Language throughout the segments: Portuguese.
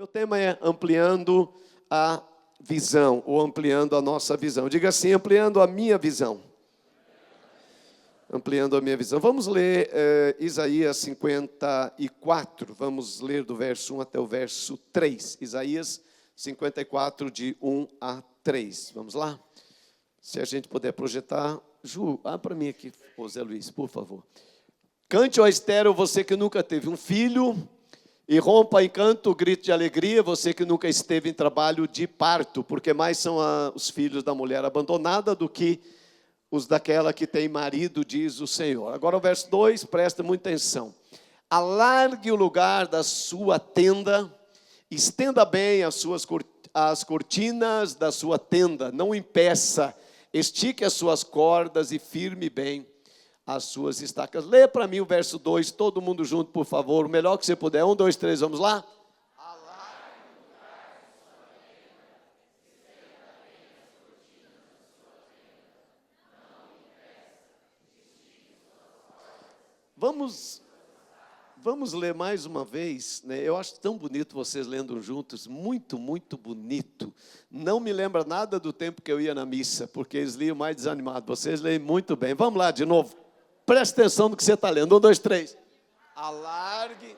tema é ampliando a visão, ou ampliando a nossa visão. Diga assim, ampliando a minha visão. Ampliando a minha visão. Vamos ler Isaías 54. Vamos ler do verso 1 até o verso 3. Isaías 54, de 1 a 3. Vamos lá? Se a gente puder projetar. Ju, para mim aqui, ô Zé Luiz, por favor. Cante, ó estéril, você que nunca teve um filho, e rompa em canto, grito de alegria, você que nunca esteve em trabalho de parto, porque mais são os filhos da mulher abandonada do que os daquela que tem marido, diz o Senhor. Agora o verso 2, presta muita atenção. Alargue o lugar da sua tenda, estenda bem as cortinas da sua tenda, não impeça, estique as suas cordas e firme bem as suas estacas. Lê para mim o verso 2, todo mundo junto, por favor, o melhor que você puder. 1, 2, 3, vamos lá? Vamos ler mais uma vez, né? Eu acho tão bonito vocês lendo juntos, muito, muito bonito. Não me lembra nada do tempo que eu ia na missa, porque eles liam mais desanimado. Vocês leem muito bem. Vamos lá de novo. Presta atenção no que você está lendo. 1, 2, 3. Alargue.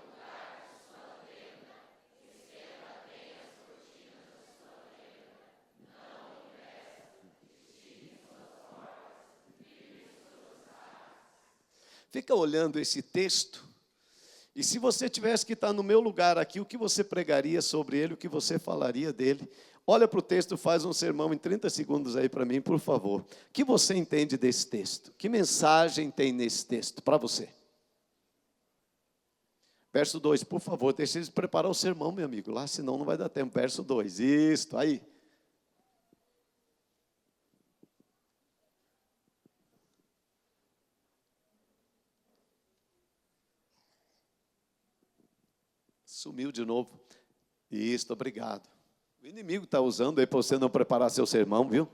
Fica olhando esse texto. E se você tivesse que estar no meu lugar aqui, o que você pregaria sobre ele, o que você falaria dele? Olha para o texto, faz um sermão em 30 segundos aí para mim, por favor. O que você entende desse texto? Que mensagem tem nesse texto para você? Verso 2, por favor, deixa eles preparar o sermão, meu amigo, lá, senão não vai dar tempo. Verso 2, isso, aí. Sumiu de novo. Isso, obrigado. O inimigo está usando aí para você não preparar seu sermão, viu?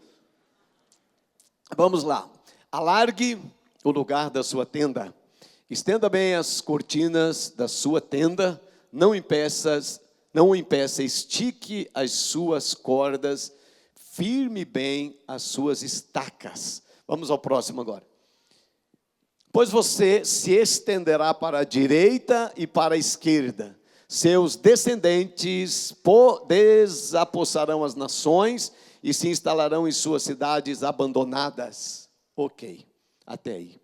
Vamos lá. Alargue o lugar da sua tenda. Estenda bem as cortinas da sua tenda. Não impeça, estique as suas cordas. Firme bem as suas estacas. Vamos ao próximo agora. Pois você se estenderá para a direita e para a esquerda. Seus descendentes desapossarão as nações e se instalarão em suas cidades abandonadas. Ok, até aí.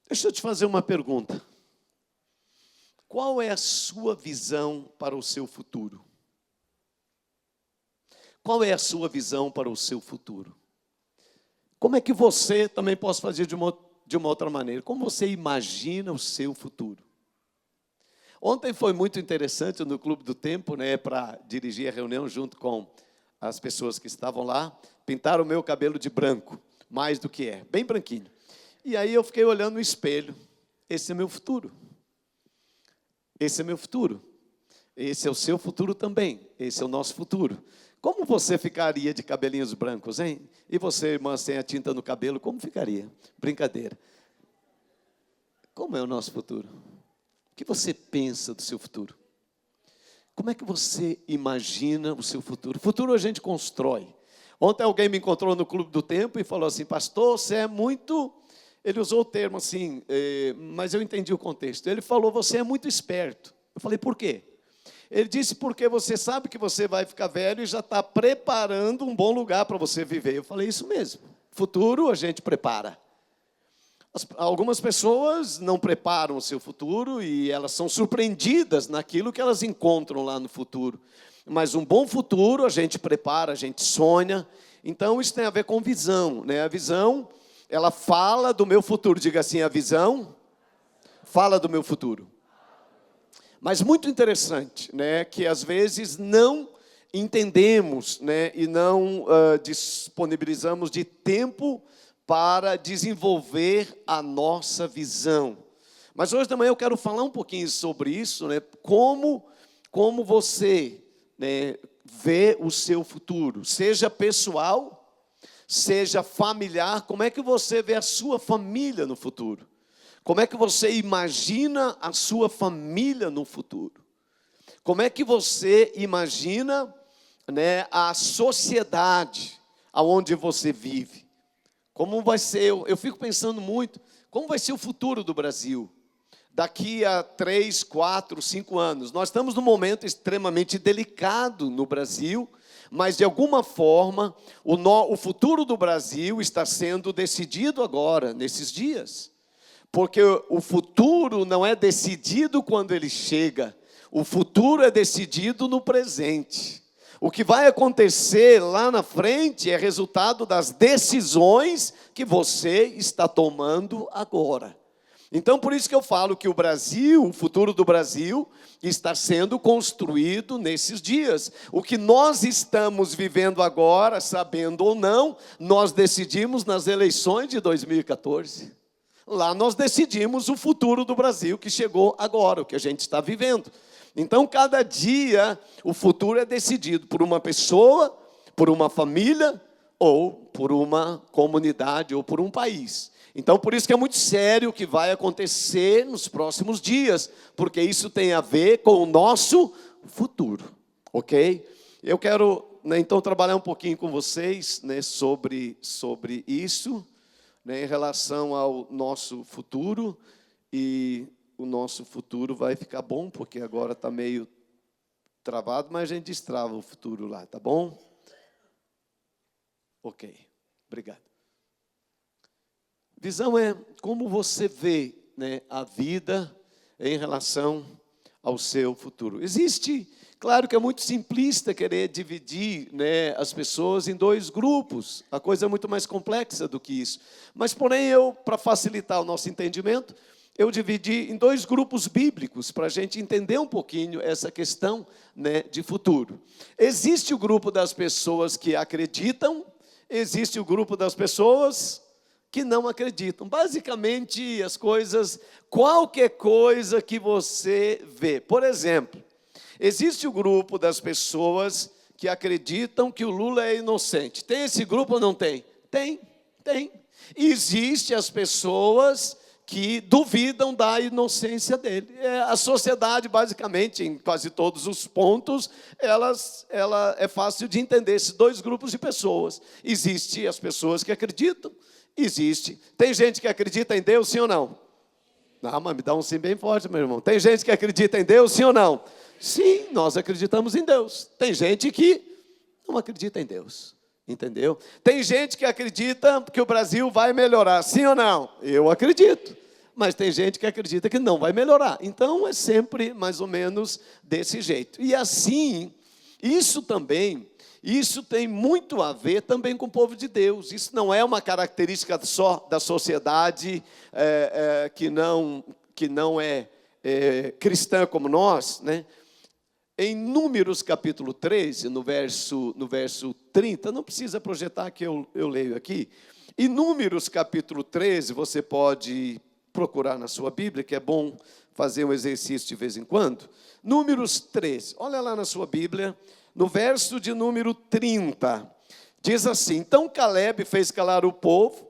Deixa eu te fazer uma pergunta. Qual é a sua visão para o seu futuro? Qual é a sua visão para o seu futuro? Como é que você, também posso fazer de uma outra maneira, como você imagina o seu futuro? Ontem foi muito interessante no Clube do Tempo, né, para dirigir a reunião junto com as pessoas que estavam lá. Pintaram o meu cabelo de branco, mais do que é, bem branquinho. E aí eu fiquei olhando no espelho. Esse é meu futuro. Esse é meu futuro. Esse é o seu futuro também. Esse é o nosso futuro. Como você ficaria de cabelinhos brancos, hein? E você, irmã, sem a tinta no cabelo, como ficaria? Brincadeira. Como é o nosso futuro? O que você pensa do seu futuro? Como é que você imagina o seu futuro? Futuro a gente constrói. Ontem alguém me encontrou no Clube do Tempo e falou assim, pastor, você é muito... Ele usou o termo assim, mas eu entendi o contexto. Ele falou, você é muito esperto. Eu falei, por quê? Ele disse, porque você sabe que você vai ficar velho e já está preparando um bom lugar para você viver. Eu falei, isso mesmo. Futuro a gente prepara. Algumas pessoas não preparam o seu futuro e elas são surpreendidas naquilo que elas encontram lá no futuro. Mas um bom futuro a gente prepara, a gente sonha. Então isso tem a ver com visão, né? A visão, ela fala do meu futuro. Diga assim, a visão fala do meu futuro. Mas muito interessante, né? Que às vezes não entendemos, né? E não disponibilizamos de tempo para desenvolver a nossa visão. Mas hoje de manhã eu quero falar um pouquinho sobre isso, né? Como você, né, vê o seu futuro, seja pessoal, seja familiar. Como é que você vê a sua família no futuro? Como é que você imagina a sua família no futuro? Como é que você imagina, né, a sociedade aonde você vive? Como vai ser? Eu fico pensando muito, como vai ser o futuro do Brasil? Daqui a 3, 4, 5 anos. Nós estamos num momento extremamente delicado no Brasil, mas de alguma forma o futuro do Brasil está sendo decidido agora, nesses dias. Porque o futuro não é decidido quando ele chega, o futuro é decidido no presente. O que vai acontecer lá na frente é resultado das decisões que você está tomando agora. Então, por isso que eu falo que o Brasil, o futuro do Brasil, está sendo construído nesses dias. O que nós estamos vivendo agora, sabendo ou não, nós decidimos nas eleições de 2014. Lá nós decidimos o futuro do Brasil, que chegou agora, o que a gente está vivendo. Então, cada dia, o futuro é decidido por uma pessoa, por uma família, ou por uma comunidade, ou por um país. Então, por isso que é muito sério o que vai acontecer nos próximos dias, porque isso tem a ver com o nosso futuro, ok? Eu quero, então, trabalhar um pouquinho com vocês, sobre isso, em relação ao nosso futuro, e o nosso futuro vai ficar bom, porque agora está meio travado, mas a gente destrava o futuro lá, tá bom? Ok, obrigado. Visão é como você vê, a vida em relação ao seu futuro. Existe, claro que é muito simplista querer dividir, as pessoas em 2 grupos. A coisa é muito mais complexa do que isso. Mas, porém, para facilitar o nosso entendimento, eu dividi em 2 grupos bíblicos, para a gente entender um pouquinho essa questão, de futuro. Existe o grupo das pessoas que acreditam, existe o grupo das pessoas que não acreditam. Basicamente, as coisas, qualquer coisa que você vê. Por exemplo, existe o grupo das pessoas que acreditam que o Lula é inocente. Tem esse grupo ou não tem? Tem. Existe as pessoas que duvidam da inocência dele. A sociedade, basicamente, em quase todos os pontos, ela é fácil de entender esses 2 grupos de pessoas. Existem as pessoas que acreditam, existe. Tem gente que acredita em Deus, sim ou não? Não, mas me dá um sim bem forte, meu irmão. Tem gente que acredita em Deus, sim ou não? Sim, nós acreditamos em Deus. Tem gente que não acredita em Deus, entendeu? Tem gente que acredita que o Brasil vai melhorar, sim ou não? Eu acredito. Mas tem gente que acredita que não vai melhorar. Então, é sempre mais ou menos desse jeito. E assim, isso tem muito a ver também com o povo de Deus. Isso não é uma característica só da sociedade que não é cristã como nós, Em Números capítulo 13, no verso 30, não precisa projetar que eu leio aqui. Em Números capítulo 13, você pode procurar na sua Bíblia, que é bom fazer um exercício de vez em quando. Números 13, olha lá na sua Bíblia, no verso de número 30, diz assim: então Caleb fez calar o povo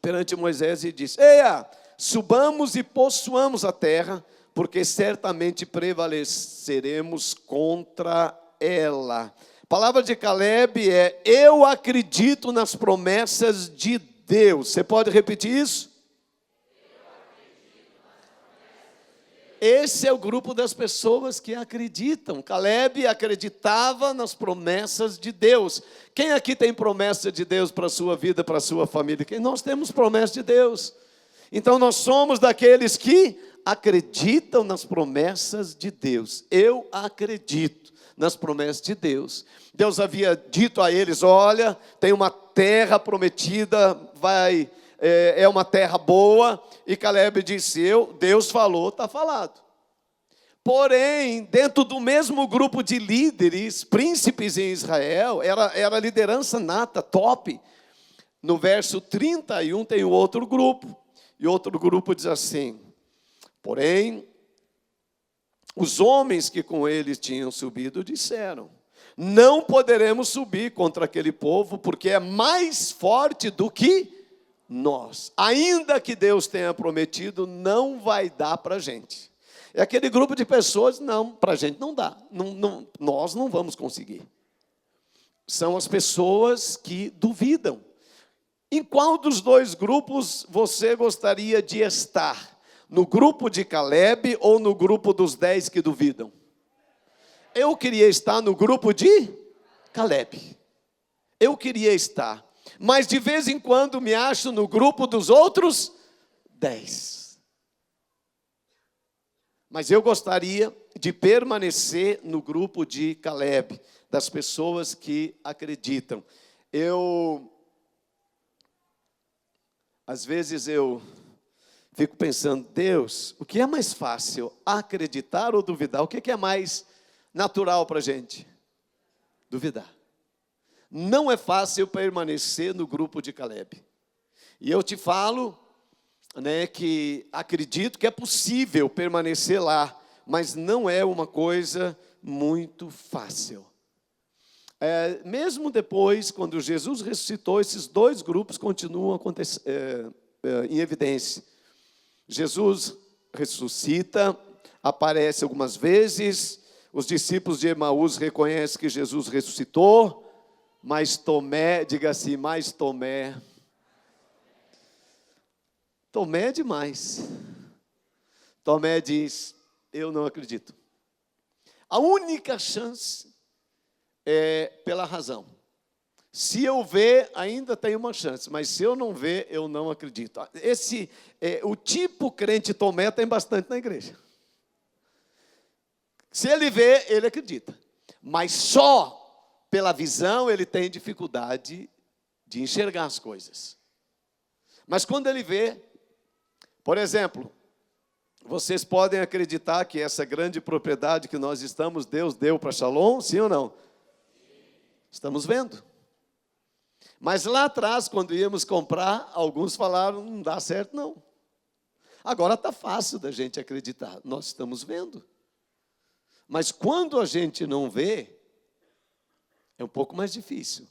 perante Moisés e disse: eia, subamos e possuamos a terra, porque certamente prevaleceremos contra ela. A palavra de Caleb é: eu acredito nas promessas de Deus. Você pode repetir isso? Esse é o grupo das pessoas que acreditam. Caleb acreditava nas promessas de Deus. Quem aqui tem promessa de Deus para a sua vida, para a sua família? Nós temos promessa de Deus. Então nós somos daqueles que acreditam nas promessas de Deus. Eu acredito nas promessas de Deus. Deus havia dito a eles: olha, tem uma terra prometida, é uma terra boa. E Caleb disse: Deus falou, está falado. Porém, dentro do mesmo grupo de líderes, príncipes em Israel, era a liderança nata, top. No verso 31 tem o outro grupo. E outro grupo diz assim: porém, os homens que com eles tinham subido disseram: não poderemos subir contra aquele povo, porque é mais forte do que nós. Ainda que Deus tenha prometido, não vai dar para a gente. É aquele grupo de pessoas, não, para a gente não dá, nós não vamos conseguir. São as pessoas que duvidam. Em qual dos dois grupos você gostaria de estar? No grupo de Caleb ou no grupo dos 10 que duvidam? Eu queria estar no grupo de Caleb. Eu queria estar. Mas de vez em quando me acho no grupo dos outros 10. Mas eu gostaria de permanecer no grupo de Caleb, das pessoas que acreditam. Às vezes eu fico pensando, Deus, o que é mais fácil, acreditar ou duvidar? O que é mais natural para a gente? Duvidar. Não é fácil permanecer no grupo de Caleb. E eu te falo, né, que acredito que é possível permanecer lá, mas não é uma coisa muito fácil. Mesmo depois, quando Jesus ressuscitou, esses dois grupos continuam em evidência. Jesus ressuscita, aparece algumas vezes, os discípulos de Emaús reconhecem que Jesus ressuscitou, mas Tomé, diga assim, mas Tomé é demais. Tomé diz, eu não acredito. A única chance é pela razão. Se eu ver, ainda tem uma chance, mas se eu não ver, eu não acredito. O tipo crente Tomé tem bastante na igreja. Se ele vê, ele acredita. Mas só pela visão ele tem dificuldade de enxergar as coisas. Mas quando ele vê, por exemplo, vocês podem acreditar que essa grande propriedade que nós estamos, Deus deu para Shalom, sim ou não? Estamos vendo. Mas lá atrás, quando íamos comprar, alguns falaram, não dá certo não. Agora está fácil da gente acreditar, nós estamos vendo. Mas quando a gente não vê, é um pouco mais difícil.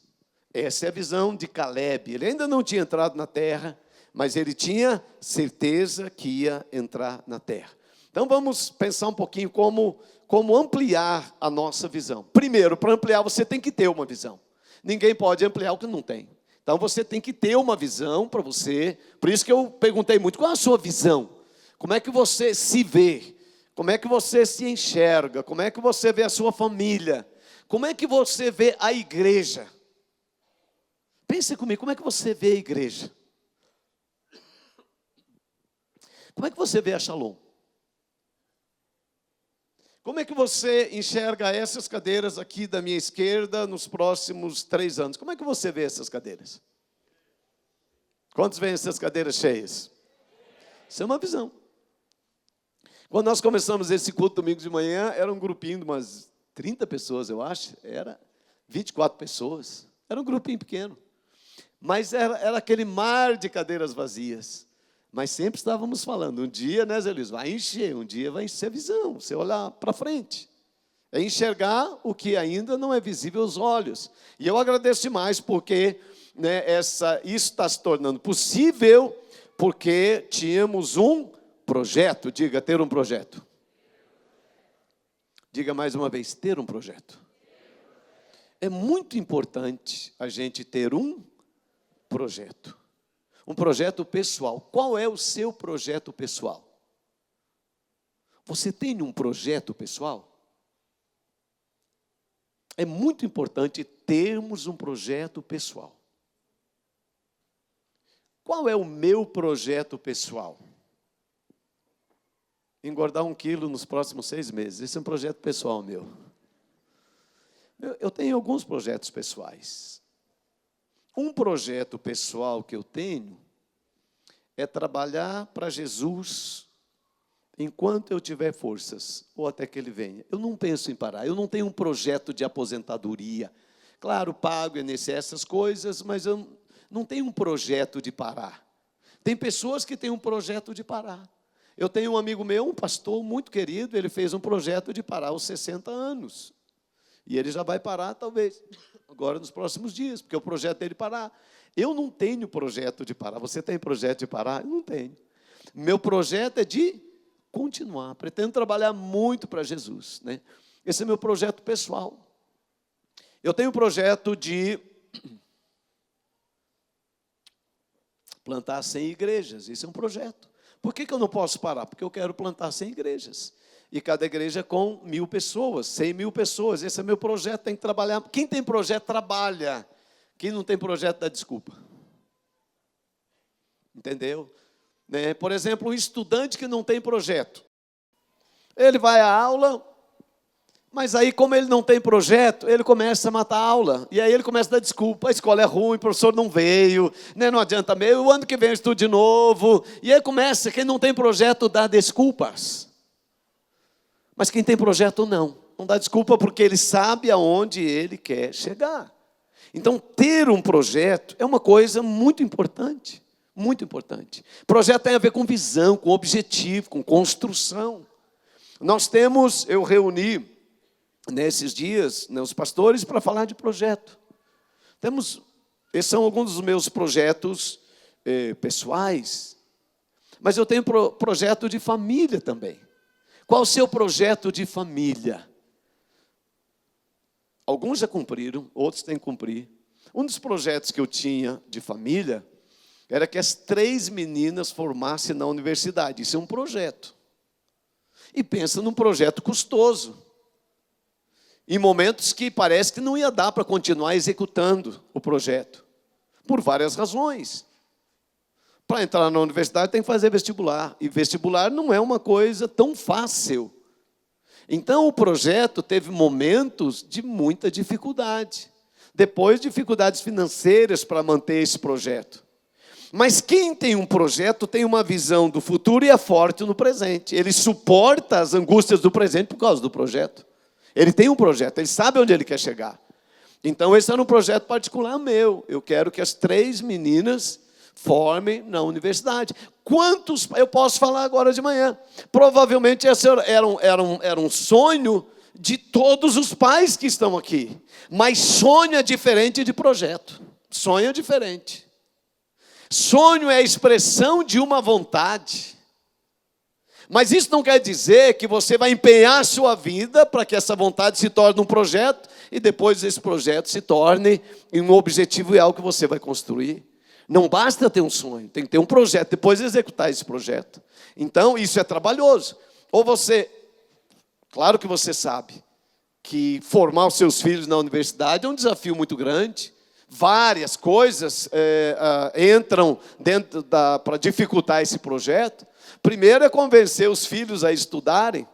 Essa é a visão de Caleb. Ele ainda não tinha entrado na terra, mas ele tinha certeza que ia entrar na terra. Então vamos pensar um pouquinho como ampliar a nossa visão. Primeiro, para ampliar, você tem que ter uma visão. Ninguém pode ampliar o que não tem. Então você tem que ter uma visão para você. Por isso que eu perguntei muito, qual é a sua visão? Como é que você se vê? Como é que você se enxerga? Como é que você vê a sua família? Como é que você vê a igreja? Pense comigo, como é que você vê a igreja? Como é que você vê a Shalom? Como é que você enxerga essas cadeiras aqui da minha esquerda nos próximos 3 anos? Como é que você vê essas cadeiras? Quantos veem essas cadeiras cheias? Isso é uma visão. Quando nós começamos esse culto domingo de manhã, era um grupinho de umas 30 pessoas, eu acho. Era 24 pessoas. Era um grupinho pequeno. Mas era aquele mar de cadeiras vazias. Mas sempre estávamos falando, um dia, né, Zé Luiz, vai encher, um dia vai encher a visão, você olhar para frente. É enxergar o que ainda não é visível aos olhos. E eu agradeço demais porque, né, isso está se tornando possível porque tínhamos um projeto. Diga, ter um projeto. Diga mais uma vez, ter um projeto. É muito importante a gente ter um projeto. Um projeto pessoal. Qual é o seu projeto pessoal? Você tem um projeto pessoal? É muito importante termos um projeto pessoal. Qual é o meu projeto pessoal? Engordar 1 quilo nos próximos 6 meses. Esse é um projeto pessoal meu. Eu tenho alguns projetos pessoais. Um projeto pessoal que eu tenho é trabalhar para Jesus enquanto eu tiver forças, ou até que Ele venha. Eu não penso em parar, eu não tenho um projeto de aposentadoria. Claro, pago, INSS, essas coisas, mas eu não tenho um projeto de parar. Tem pessoas que têm um projeto de parar. Eu tenho um amigo meu, um pastor muito querido, ele fez um projeto de parar aos 60 anos. E ele já vai parar, talvez, agora nos próximos dias, porque o projeto dele é parar. Eu não tenho projeto de parar. Você tem projeto de parar? Eu não tenho. Meu projeto é de continuar, pretendo trabalhar muito para Jesus, né? Esse é meu projeto pessoal. Eu tenho um projeto de plantar 100 igrejas, esse é um projeto. Por que eu não posso parar? Porque eu quero plantar 100 igrejas. E cada igreja com 1.000 pessoas, 100.000 pessoas. Esse é meu projeto, tem que trabalhar. Quem tem projeto, trabalha. Quem não tem projeto, dá desculpa. Entendeu? Né? Por exemplo, um estudante que não tem projeto. Ele vai à aula, mas aí, como ele não tem projeto, ele começa a matar a aula. E aí ele começa a dar desculpa. A escola é ruim, o professor não veio, né? Não adianta mesmo, o ano que vem eu estudo de novo. E aí começa, quem não tem projeto dá desculpas. Mas quem tem projeto não dá desculpa porque ele sabe aonde ele quer chegar. Então, ter um projeto é uma coisa muito importante, muito importante. Projeto tem a ver com visão, com objetivo, com construção. Eu reuni nesses dias, né, os pastores para falar de projeto. Esses são alguns dos meus projetos pessoais, mas eu tenho projeto de família também. Qual o seu projeto de família? Alguns já cumpriram, outros têm que cumprir. Um dos projetos que eu tinha de família era que as 3 meninas formassem na universidade. Isso é um projeto. E pensa num projeto custoso. Em momentos que parece que não ia dar para continuar executando o projeto. Por várias razões. Para entrar na universidade tem que fazer vestibular. E vestibular não é uma coisa tão fácil. Então o projeto teve momentos de muita dificuldade. Depois, dificuldades financeiras para manter esse projeto. Mas quem tem um projeto tem uma visão do futuro e é forte no presente. Ele suporta as angústias do presente por causa do projeto. Ele tem um projeto, ele sabe onde ele quer chegar. Então esse era um projeto particular meu. Eu quero que as 3 meninas formem na universidade. Quantos, eu posso falar agora de manhã, provavelmente esse era um sonho de todos os pais que estão aqui. Mas sonho é diferente de projeto. Sonho é diferente. Sonho é a expressão de uma vontade. Mas isso não quer dizer que você vai empenhar a sua vida para que essa vontade se torne um projeto e depois esse projeto se torne um objetivo real que você vai construir. Não basta ter um sonho, tem que ter um projeto, depois executar esse projeto. Então, isso é trabalhoso. Ou claro que você sabe que formar os seus filhos na universidade é um desafio muito grande. Várias coisas entram dentro para dificultar esse projeto. Primeiro é convencer os filhos a estudarem,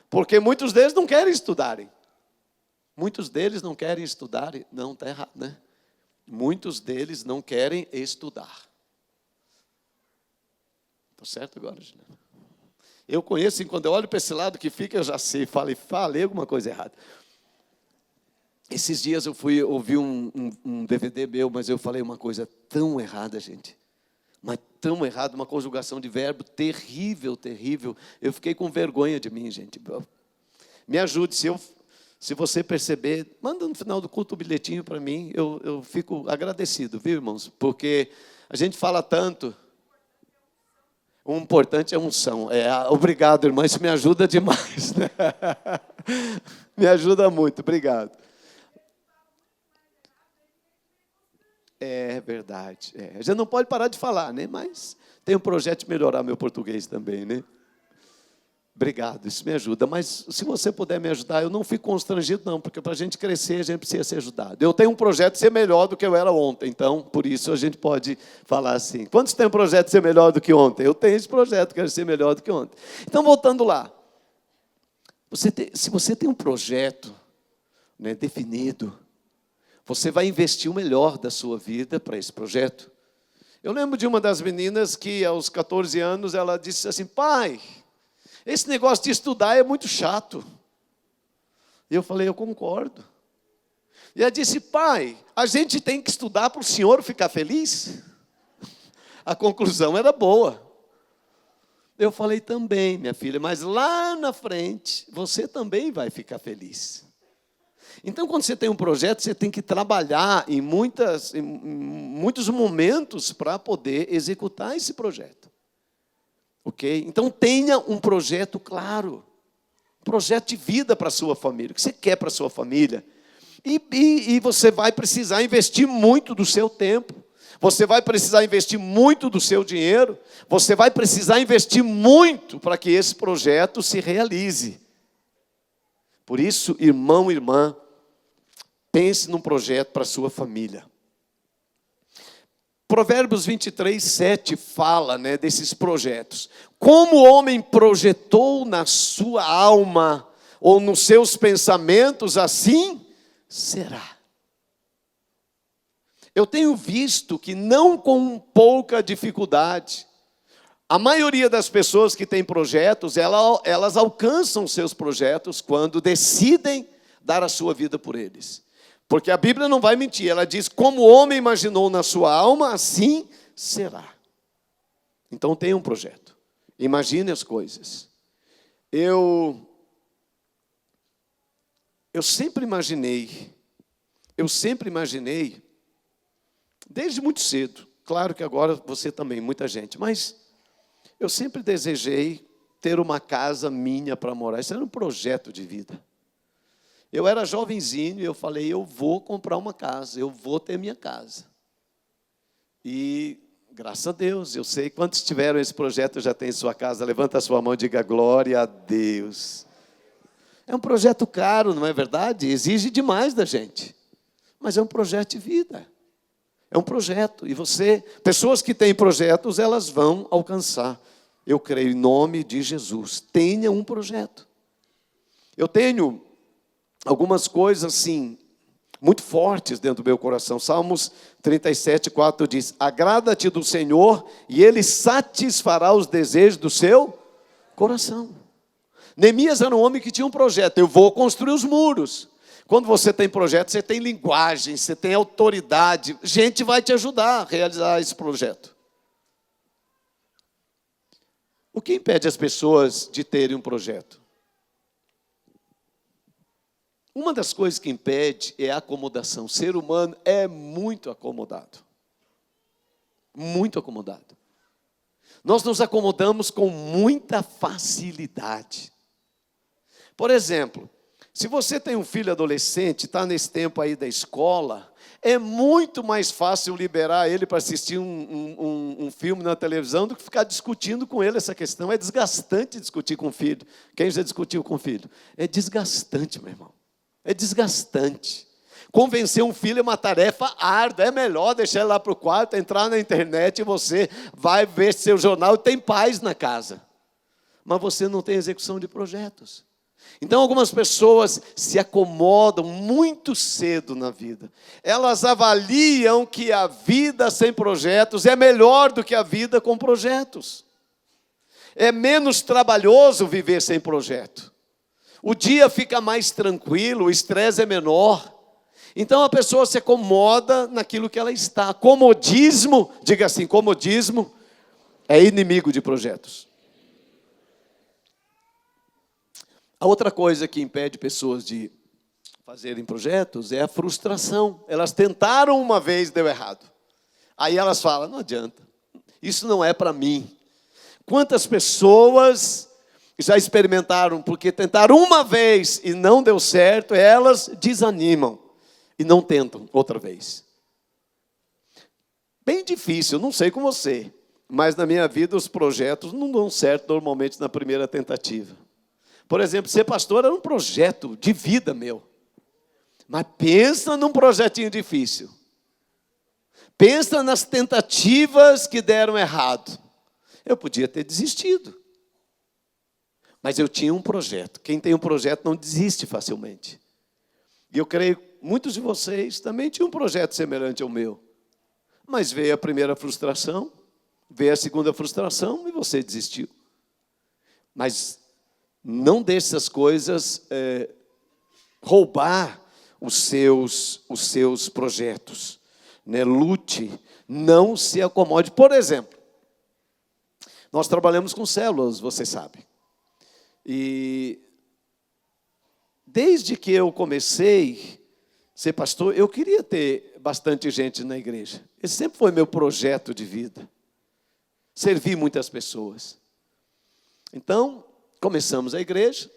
porque muitos deles não querem estudarem. Muitos deles não querem estudar. Não, está errado, né? Muitos deles não querem estudar. Está certo agora, Juliana? Eu conheço, quando eu olho para esse lado que fica, eu já sei, falei alguma coisa errada. Esses dias eu fui ouvir um DVD meu, mas eu falei uma coisa tão errada, gente. Mas tão errada, uma conjugação de verbo terrível, terrível. Eu fiquei com vergonha de mim, gente. Me ajude, se você perceber, manda no final do culto o bilhetinho para mim, eu fico agradecido, viu, irmãos? Porque a gente fala tanto. O importante é a unção. Obrigado, irmão, isso me ajuda demais. Né? Me ajuda muito, obrigado. É verdade. A gente não pode parar de falar, né? Mas tem um projeto de melhorar meu português também, né? Obrigado, isso me ajuda. Mas se você puder me ajudar, eu não fico constrangido, não, porque para a gente crescer, a gente precisa ser ajudado. Eu tenho um projeto de ser melhor do que eu era ontem, então, por isso a gente pode falar assim. Quantos têm um projeto de ser melhor do que ontem? Eu tenho esse projeto, quero ser melhor do que ontem. Então, voltando lá. Se você tem um projeto, né, definido, você vai investir o melhor da sua vida para esse projeto. Eu lembro de uma das meninas que, aos 14 anos, ela disse assim: pai, esse negócio de estudar é muito chato. E eu falei: eu concordo. E ela disse: pai, a gente tem que estudar para o senhor ficar feliz? A conclusão era boa. Eu falei: também, minha filha, mas lá na frente, você também vai ficar feliz. Então, quando você tem um projeto, você tem que trabalhar em muitos momentos para poder executar esse projeto. ok? Então tenha um projeto claro, um projeto de vida para a sua família, o que você quer para a sua família. E você vai precisar investir muito do seu tempo, você vai precisar investir muito do seu dinheiro, você vai precisar investir muito para que esse projeto se realize. Por isso, irmão e irmã, pense num projeto para a sua família. Provérbios 23, 7 fala, desses projetos. Como o homem projetou na sua alma ou nos seus pensamentos, assim será. Eu tenho visto que não com pouca dificuldade, a maioria das pessoas que têm projetos, elas alcançam seus projetos quando decidem dar a sua vida por eles. Porque a Bíblia não vai mentir, ela diz, como o homem imaginou na sua alma, assim será. Então tenha um projeto, imagine as coisas. Eu sempre imaginei, desde muito cedo, claro que agora você também, muita gente, mas eu sempre desejei ter uma casa minha para morar, isso era um projeto de vida. Eu era jovenzinho e eu falei, eu vou comprar uma casa, eu vou ter minha casa. E, graças a Deus, eu sei quantos tiveram esse projeto já tem sua casa. Levanta a sua mão e diga, glória a Deus. É um projeto caro, não é verdade? Exige demais da gente. Mas é um projeto de vida. É um projeto. E pessoas que têm projetos, elas vão alcançar. Eu creio em nome de Jesus. Tenha um projeto. Eu tenho algumas coisas assim, muito fortes dentro do meu coração. Salmos 37, 4 diz, agrada-te do Senhor e Ele satisfará os desejos do seu coração. Neemias era um homem que tinha um projeto, eu vou construir os muros. Quando você tem projeto, você tem linguagem, você tem autoridade, gente vai te ajudar a realizar esse projeto. O que impede as pessoas de terem um projeto? Uma das coisas que impede é a acomodação. O ser humano é muito acomodado. Muito acomodado. Nós nos acomodamos com muita facilidade. Por exemplo, se você tem um filho adolescente, está nesse tempo aí da escola, é muito mais fácil liberar ele para assistir um filme na televisão do que ficar discutindo com ele essa questão. É desgastante discutir com o filho. Quem já discutiu com o filho? É desgastante, meu irmão. É desgastante. Convencer um filho é uma tarefa árdua. É melhor deixar ele lá para o quarto, entrar na internet e você vai ver seu jornal e tem paz na casa. Mas você não tem execução de projetos. Então algumas pessoas se acomodam muito cedo na vida. Elas avaliam que a vida sem projetos é melhor do que a vida com projetos. É menos trabalhoso viver sem projeto. O dia fica mais tranquilo, o estresse é menor. Então a pessoa se acomoda naquilo que ela está. Comodismo, diga assim, comodismo é inimigo de projetos. A outra coisa que impede pessoas de fazerem projetos é a frustração. Elas tentaram uma vez, deu errado. Aí elas falam, não adianta, isso não é para mim. Quantas pessoas já experimentaram, porque tentaram uma vez e não deu certo, elas desanimam e não tentam outra vez. Bem difícil, não sei com você, mas na minha vida os projetos não dão certo normalmente na primeira tentativa. Por exemplo, ser pastor era um projeto de vida meu. Mas pensa num projetinho difícil. Pensa nas tentativas que deram errado. Eu podia ter desistido. Mas eu tinha um projeto. Quem tem um projeto não desiste facilmente. E eu creio que muitos de vocês também tinham um projeto semelhante ao meu. Mas veio a primeira frustração, veio a segunda frustração e você desistiu. Mas não deixe essas coisas roubar os seus projetos. Lute, não se acomode. Por exemplo, nós trabalhamos com células, você sabe. E desde que eu comecei a ser pastor, eu queria ter bastante gente na igreja. Esse sempre foi meu projeto de vida. Servir muitas pessoas. Então, começamos a igreja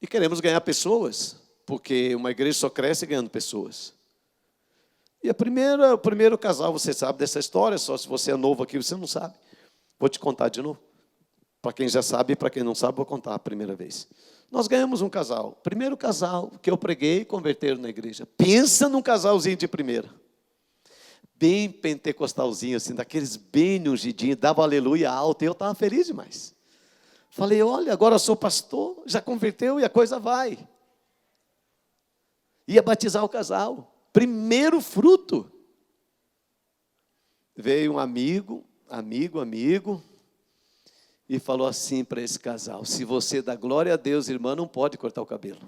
e queremos ganhar pessoas, porque uma igreja só cresce ganhando pessoas. E o primeiro casal, você sabe dessa história, só se você é novo aqui, você não sabe. Vou te contar de novo. Para quem já sabe e para quem não sabe, vou contar a primeira vez. Nós ganhamos um casal. Primeiro casal que eu preguei e converteram na igreja. Pensa num casalzinho de primeira. Bem pentecostalzinho, assim, daqueles bem ungidinhos, dava aleluia alto, e eu estava feliz demais. Falei, olha, agora eu sou pastor, já converteu e a coisa vai. Ia batizar o casal. Primeiro fruto. Veio um amigo, e falou assim para esse casal: se você dá glória a Deus, irmã, não pode cortar o cabelo.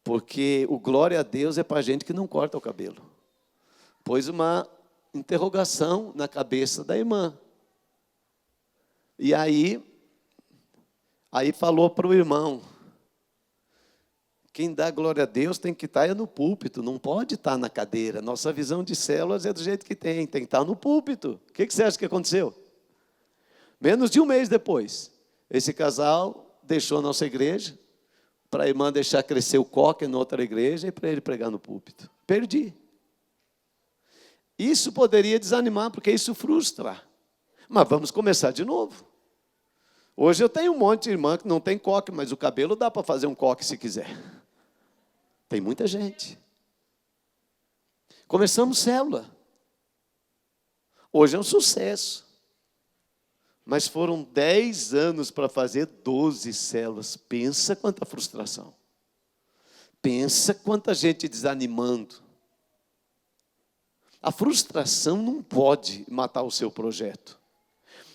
Porque o glória a Deus é para a gente que não corta o cabelo. Pôs uma interrogação na cabeça da irmã. E aí falou para o irmão: quem dá glória a Deus tem que estar no púlpito, não pode estar na cadeira. Nossa visão de células é do jeito que tem que estar no púlpito. O que você acha que aconteceu? Menos de um mês depois, esse casal deixou a nossa igreja, para a irmã deixar crescer o coque na outra igreja e para ele pregar no púlpito. Perdi. Isso poderia desanimar, porque isso frustra. Mas vamos começar de novo. Hoje eu tenho um monte de irmã que não tem coque, mas o cabelo dá para fazer um coque se quiser. Tem muita gente. Começamos célula. Hoje é um sucesso. Mas foram 10 anos para fazer 12 células. Pensa quanta frustração. Pensa quanta gente desanimando. A frustração não pode matar o seu projeto.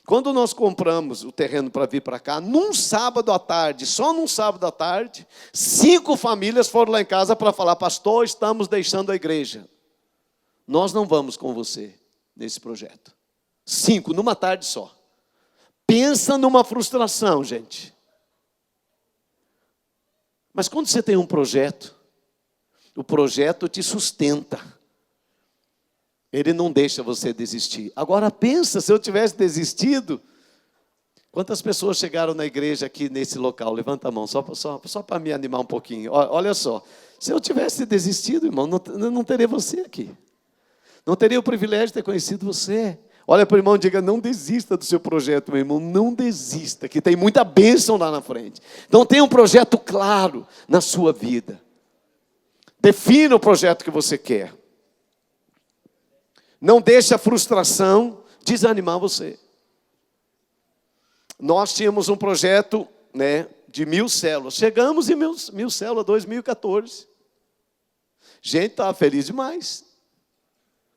Quando nós compramos o terreno para vir para cá, num sábado à tarde, só num sábado à tarde, 5 famílias foram lá em casa para falar: pastor, estamos deixando a igreja. Nós não vamos com você nesse projeto. 5, numa tarde só. Pensa numa frustração, gente. Mas quando você tem um projeto, o projeto te sustenta. Ele não deixa você desistir. Agora pensa, se eu tivesse desistido, quantas pessoas chegaram na igreja aqui nesse local? Levanta a mão, só para me animar um pouquinho. Olha só, se eu tivesse desistido, irmão, não teria você aqui. Não teria o privilégio de ter conhecido você. Olha para o irmão e diga: não desista do seu projeto, meu irmão, não desista, que tem muita bênção lá na frente. Então tenha um projeto claro na sua vida. Defina o projeto que você quer. Não deixe a frustração desanimar você. Nós tínhamos um projeto, de 1000 células. Chegamos em 1000 células, 2014. Gente, estava feliz demais.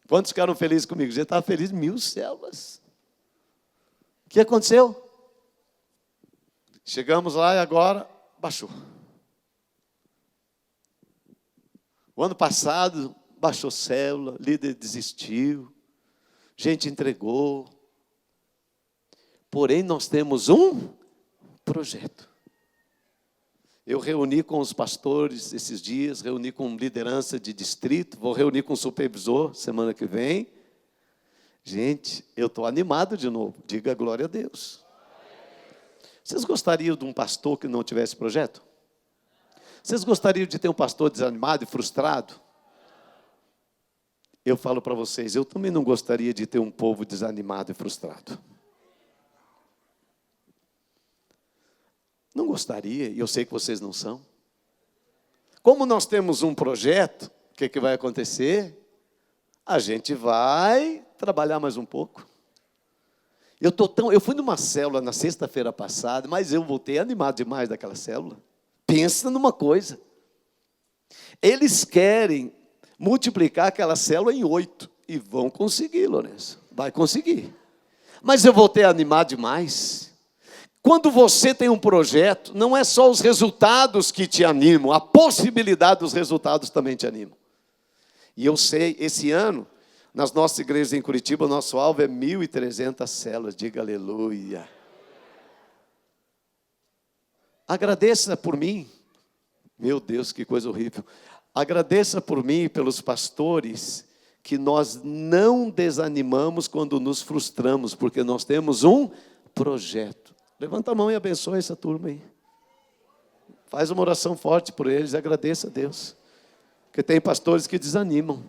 Quantos ficaram felizes comigo? Gente, estava feliz, 1000 células. O que aconteceu? Chegamos lá e agora baixou. O ano passado baixou célula, líder desistiu, gente entregou. Porém, nós temos um projeto. Eu reuni com os pastores esses dias, reuni com liderança de distrito, vou reunir com o supervisor semana que vem. Gente, eu estou animado de novo, diga glória a Deus. Vocês gostariam de um pastor que não tivesse projeto? Vocês gostariam de ter um pastor desanimado e frustrado? Eu falo para vocês, eu também não gostaria de ter um povo desanimado e frustrado. Não gostaria, e eu sei que vocês não são. Como nós temos um projeto, o que vai acontecer? A gente vai trabalhar mais um pouco. Eu fui numa célula na sexta-feira passada, mas eu voltei animado demais daquela célula. Pensa numa coisa. Eles querem multiplicar aquela célula em 8. E vão conseguir, Lourenço. Vai conseguir. Mas eu voltei animado demais. Quando você tem um projeto, não é só os resultados que te animam, a possibilidade dos resultados também te animam. E eu sei, esse ano, nas nossas igrejas em Curitiba, o nosso alvo é 1.300 células. Diga aleluia. Agradeça por mim. Meu Deus, que coisa horrível. Agradeça por mim e pelos pastores, que nós não desanimamos quando nos frustramos, porque nós temos um projeto. Levanta a mão e abençoa essa turma aí. Faz uma oração forte por eles, agradeça a Deus. Porque tem pastores que desanimam.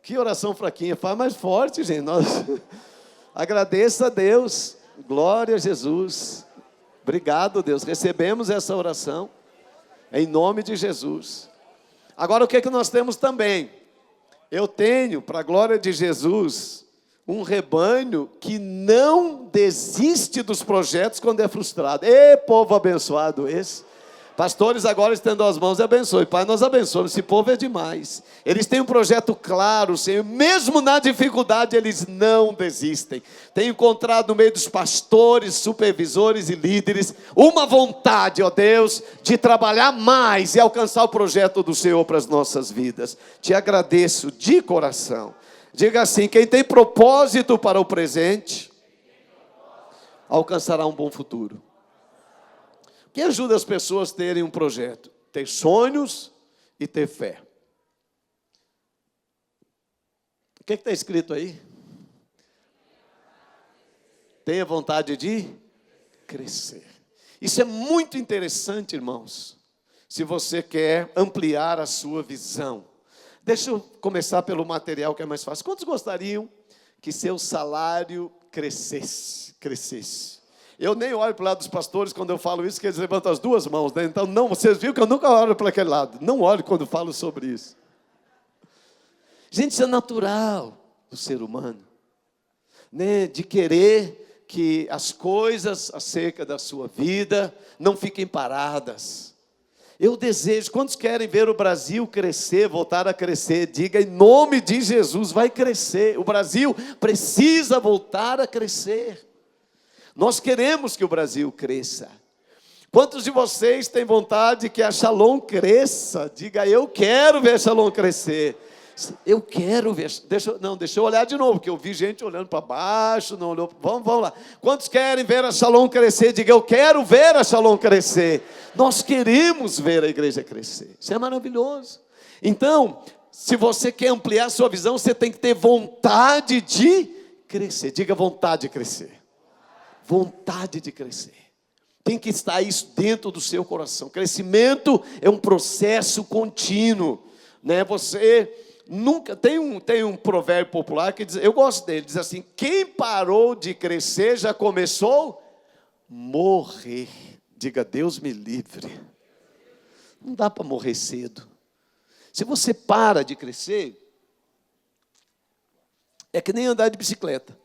Que oração fraquinha, faz mais forte, gente. Agradeça a Deus, glória a Jesus. Obrigado, Deus, recebemos essa oração, em nome de Jesus. Agora, o que é que nós temos também? Eu tenho, para a glória de Jesus, um rebanho que não desiste dos projetos quando é frustrado. Ê, povo abençoado esse. Pastores, agora estendam as mãos e abençoe. Pai, nós abençoamos, esse povo é demais. Eles têm um projeto claro, Senhor, mesmo na dificuldade eles não desistem. Tenho encontrado no meio dos pastores, supervisores e líderes, uma vontade, ó Deus, de trabalhar mais e alcançar o projeto do Senhor para as nossas vidas. Te agradeço de coração. Diga assim, quem tem propósito para o presente, alcançará um bom futuro. O que ajuda as pessoas a terem um projeto? Ter sonhos e ter fé. O que está escrito aí? Tenha vontade de crescer. Isso é muito interessante, irmãos. Se você quer ampliar a sua visão. Deixa eu começar pelo material que é mais fácil. Quantos gostariam que seu salário crescesse? Eu nem olho para o lado dos pastores quando eu falo isso, que eles levantam as duas mãos, né? Então, não, vocês viram que eu nunca olho para aquele lado. Não olho quando falo sobre isso. Gente, isso é natural do ser humano, né? De querer que as coisas acerca da sua vida não fiquem paradas. Eu desejo, quantos querem ver o Brasil crescer, voltar a crescer? Diga em nome de Jesus, vai crescer. O Brasil precisa voltar a crescer. Nós queremos que o Brasil cresça. Quantos de vocês têm vontade que a Shalom cresça? Diga, eu quero ver a Shalom crescer. Eu quero ver. Deixa eu olhar de novo, porque eu vi gente olhando para baixo, não olhou. Vamos lá. Quantos querem ver a Shalom crescer? Diga, eu quero ver a Shalom crescer. Nós queremos ver a igreja crescer. Isso é maravilhoso. Então, se você quer ampliar a sua visão, você tem que ter vontade de crescer. Diga, vontade de crescer. Vontade de crescer. Tem que estar isso dentro do seu coração. Crescimento é um processo contínuo, né? Você nunca tem um provérbio popular que diz, eu gosto dele, diz assim: quem parou de crescer já começou a morrer. Diga, Deus me livre. Não dá para morrer cedo. Se você para de crescer, é que nem andar de bicicleta.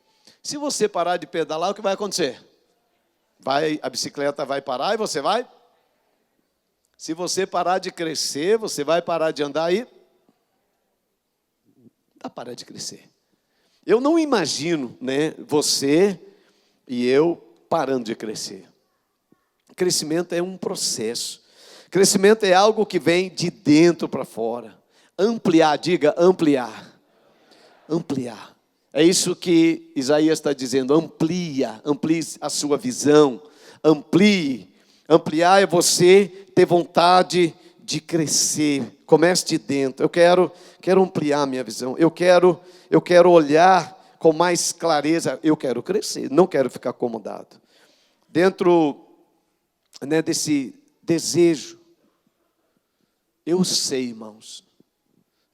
Se você parar de pedalar, o que vai acontecer? A bicicleta vai parar e você vai? Se você parar de crescer, você vai parar de andar e dá parar de crescer. Eu não imagino, né, você e eu parando de crescer. Crescimento é um processo. Crescimento é algo que vem de dentro para fora. Ampliar, diga ampliar. Ampliar. É isso que Isaías está dizendo, amplie a sua visão, amplie. Ampliar é você ter vontade de crescer, comece de dentro. Eu quero ampliar minha visão, eu quero olhar com mais clareza, eu quero crescer, não quero ficar acomodado. Dentro, né, desse desejo, eu sei, irmãos,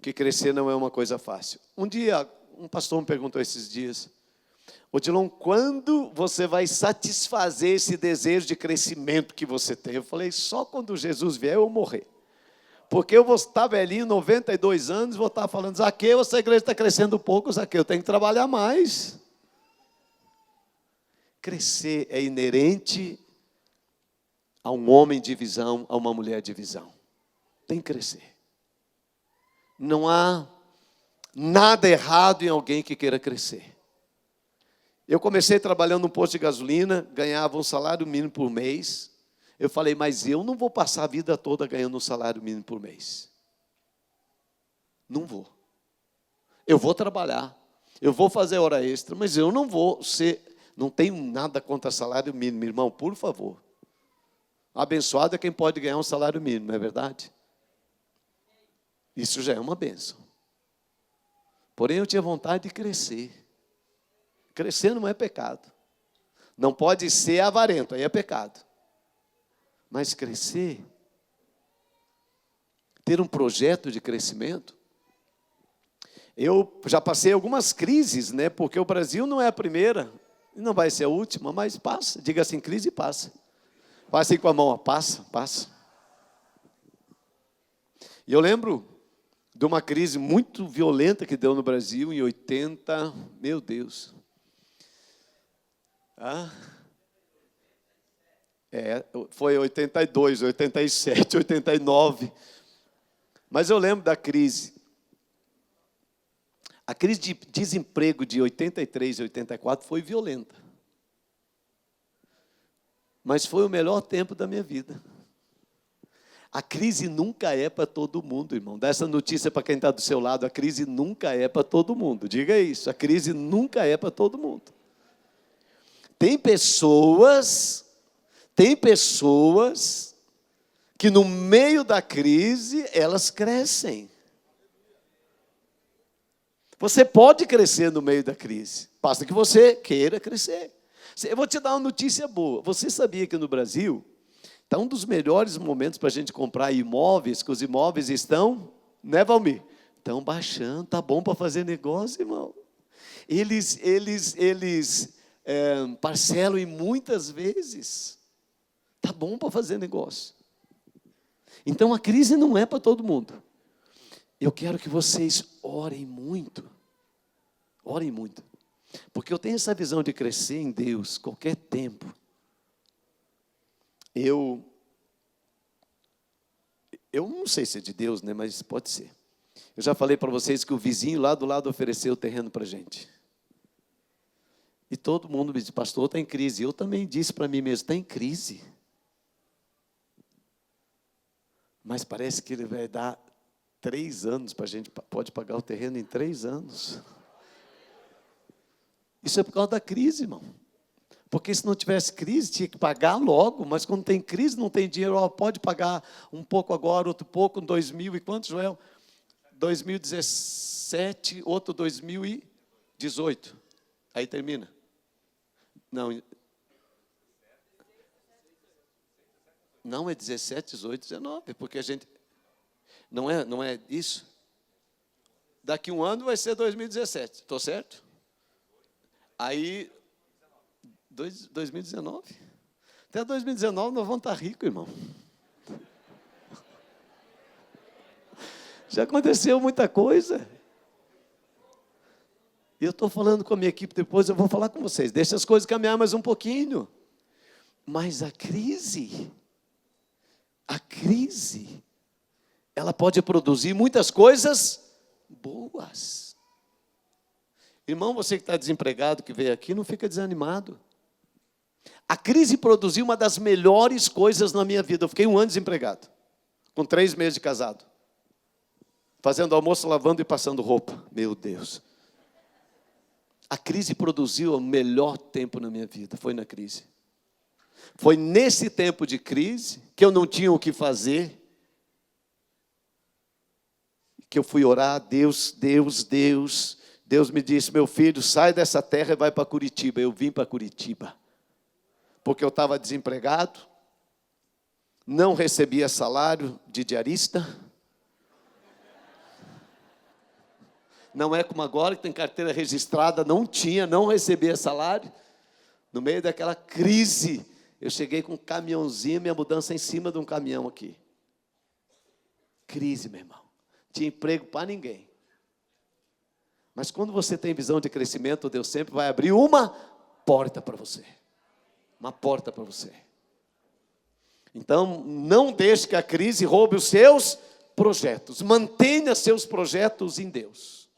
que crescer não é uma coisa fácil. Um dia, um pastor me perguntou esses dias, Odilon, quando você vai satisfazer esse desejo de crescimento que você tem? Eu falei, só quando Jesus vier eu morrer. Porque eu vou estar velhinho, 92 anos, vou estar falando, Zaqueu, essa igreja está crescendo pouco, Zaqueu, tem que trabalhar mais. Crescer é inerente a um homem de visão, a uma mulher de visão. Tem que crescer. Não há nada errado em alguém que queira crescer. Eu comecei trabalhando num posto de gasolina, ganhava um salário mínimo por mês. Eu falei, mas eu não vou passar a vida toda ganhando um salário mínimo por mês. Não vou. Eu vou trabalhar, eu vou fazer hora extra, mas eu não vou ser, não tenho nada contra salário mínimo, irmão, por favor. Abençoado é quem pode ganhar um salário mínimo, não é verdade? Isso já é uma bênção. Porém, eu tinha vontade de crescer. Crescer não é pecado. Não pode ser avarento, aí é pecado. Mas crescer, ter um projeto de crescimento. Eu já passei algumas crises, né? Porque o Brasil não é a primeira, e não vai ser a última, mas passa. Diga assim, crise e passa. Passe com a mão, ó, passa, passa. E eu lembro de uma crise muito violenta que deu no Brasil em 80, meu Deus. Foi 82, 87, 89. Mas eu lembro da crise. A crise de desemprego de 83 e 84 foi violenta. Mas foi o melhor tempo da minha vida. A crise nunca é para todo mundo, irmão. Dá essa notícia para quem está do seu lado. A crise nunca é para todo mundo. Diga isso, a crise nunca é para todo mundo. Tem pessoas que no meio da crise, elas crescem. Você pode crescer no meio da crise, basta que você queira crescer. Eu vou te dar uma notícia boa. Você sabia que no Brasil está um dos melhores momentos para a gente comprar imóveis, que os imóveis estão, né, Valmir? Estão baixando, tá bom para fazer negócio, irmão. Eles parcelam em muitas vezes. Tá bom para fazer negócio. Então a crise não é para todo mundo. Eu quero que vocês orem muito. Orem muito. Porque eu tenho essa visão de crescer em Deus, qualquer tempo. Eu não sei se é de Deus, né? Mas pode ser. Eu já falei para vocês que o vizinho lá do lado ofereceu o terreno para a gente. E todo mundo me disse, pastor, está em crise. Eu também disse para mim mesmo, está em crise. Mas parece que ele vai dar 3 anos para a gente, pode pagar o terreno em 3 anos. Isso é por causa da crise, irmão. Porque se não tivesse crise, tinha que pagar logo, mas quando tem crise, não tem dinheiro, pode pagar um pouco agora, outro pouco, em 2000 e quanto, Joel? 2017, outro 2018. Aí termina. Não é 17, 18, 19, porque a gente... Não é isso? Daqui um ano vai ser 2017, estou certo? Aí, 2019? Até 2019 nós vamos estar ricos, irmão. Já aconteceu muita coisa. E eu estou falando com a minha equipe, depois eu vou falar com vocês. Deixa as coisas caminhar mais um pouquinho. Mas a crise, ela pode produzir muitas coisas boas. Irmão, você que está desempregado, que veio aqui, não fica desanimado. A crise produziu uma das melhores coisas na minha vida. Eu fiquei 1 ano desempregado, com 3 meses de casado. Fazendo almoço, lavando e passando roupa. Meu Deus. A crise produziu o melhor tempo na minha vida, foi na crise. Foi nesse tempo de crise, que eu não tinha o que fazer, que eu fui orar, Deus me disse, meu filho, sai dessa terra e vai para Curitiba. Eu vim para Curitiba, porque eu estava desempregado, não recebia salário de diarista. Não é como agora, que tem carteira registrada, não recebia salário. No meio daquela crise, eu cheguei com um caminhãozinho, minha mudança em cima de um caminhão aqui. Crise, meu irmão. Tinha emprego para ninguém. Mas quando você tem visão de crescimento, Deus sempre vai abrir uma porta para você. Uma porta para você. Então, não deixe que a crise roube os seus projetos. Mantenha seus projetos em Deus.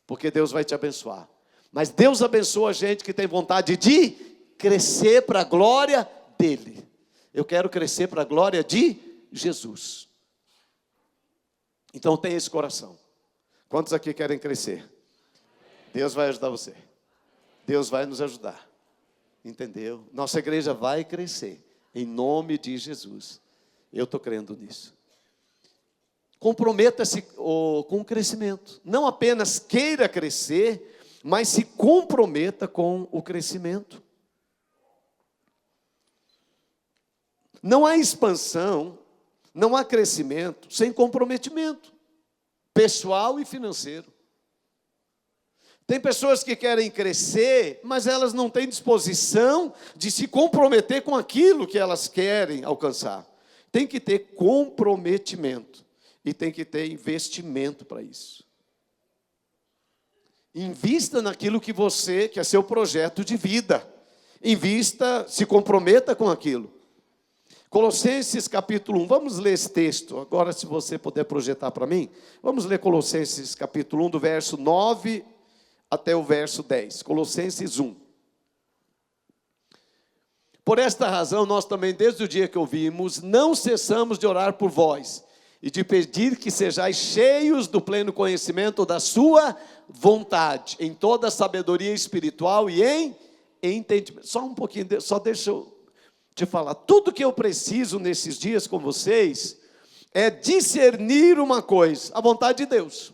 Porque Deus vai te abençoar. Mas Deus abençoa a gente que tem vontade de crescer para a glória dEle. Eu quero crescer para a glória de Jesus. Então tenha esse coração. Quantos aqui querem crescer? Deus vai ajudar você. Deus vai nos ajudar. Entendeu? Nossa igreja vai crescer. Em nome de Jesus. Eu estou crendo nisso. Comprometa-se com o crescimento. Não apenas queira crescer, mas se comprometa com o crescimento. Não há expansão, não há crescimento sem comprometimento pessoal e financeiro. Tem pessoas que querem crescer, mas elas não têm disposição de se comprometer com aquilo que elas querem alcançar. Tem que ter comprometimento e tem que ter investimento para isso. Invista naquilo que é seu projeto de vida. Invista, se comprometa com aquilo. Colossenses capítulo 1, vamos ler esse texto. Agora, se você puder projetar para mim, vamos ler Colossenses capítulo 1, do verso 9 até o verso 10. Colossenses 1. Por esta razão, nós também, desde o dia que ouvimos, não cessamos de orar por vós e de pedir que sejais cheios do pleno conhecimento da sua vontade, em toda a sabedoria espiritual e em entendimento. Só um pouquinho, só deixa eu te falar. Tudo que eu preciso nesses dias com vocês é discernir uma coisa, a vontade de Deus.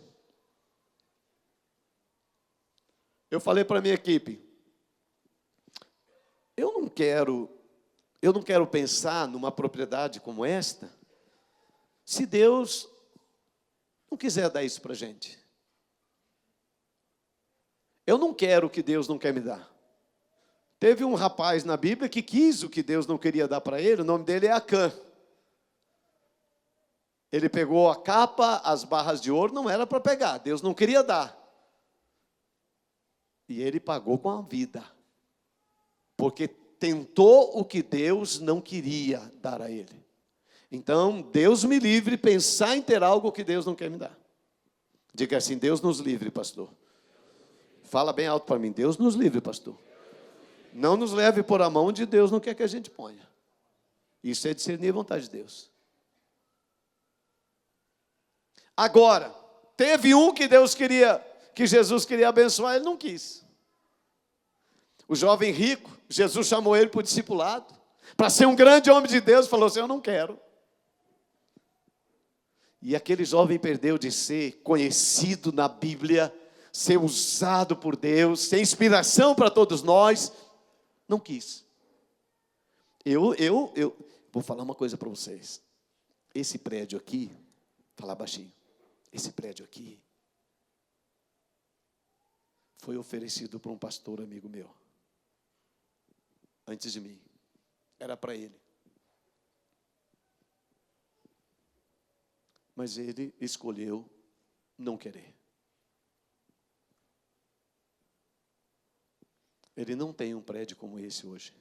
Eu falei para a minha equipe, eu não quero pensar numa propriedade como esta, se Deus não quiser dar isso para a gente. Eu não quero o que Deus não quer me dar. Teve um rapaz na Bíblia que quis o que Deus não queria dar para ele, o nome dele é Acã. Ele pegou a capa, as barras de ouro, não era para pegar, Deus não queria dar. E ele pagou com a vida, porque tentou o que Deus não queria dar a ele. Então, Deus me livre de pensar em ter algo que Deus não quer me dar. Diga assim, Deus nos livre, pastor. Fala bem alto para mim, Deus nos livre, pastor. Não nos leve por a mão onde Deus não quer que a gente ponha. Isso é discernir a vontade de Deus. Agora, teve um que Jesus queria abençoar, ele não quis. O jovem rico, Jesus chamou ele para o discipulado, para ser um grande homem de Deus, falou assim, eu não quero. E aquele jovem perdeu de ser conhecido na Bíblia, ser usado por Deus, ser inspiração para todos nós, não quis. Eu vou falar uma coisa para vocês. Esse prédio aqui, falar baixinho, esse prédio aqui, foi oferecido por um pastor amigo meu, antes de mim, era para ele. Mas ele escolheu não querer. Ele não tem um prédio como esse hoje.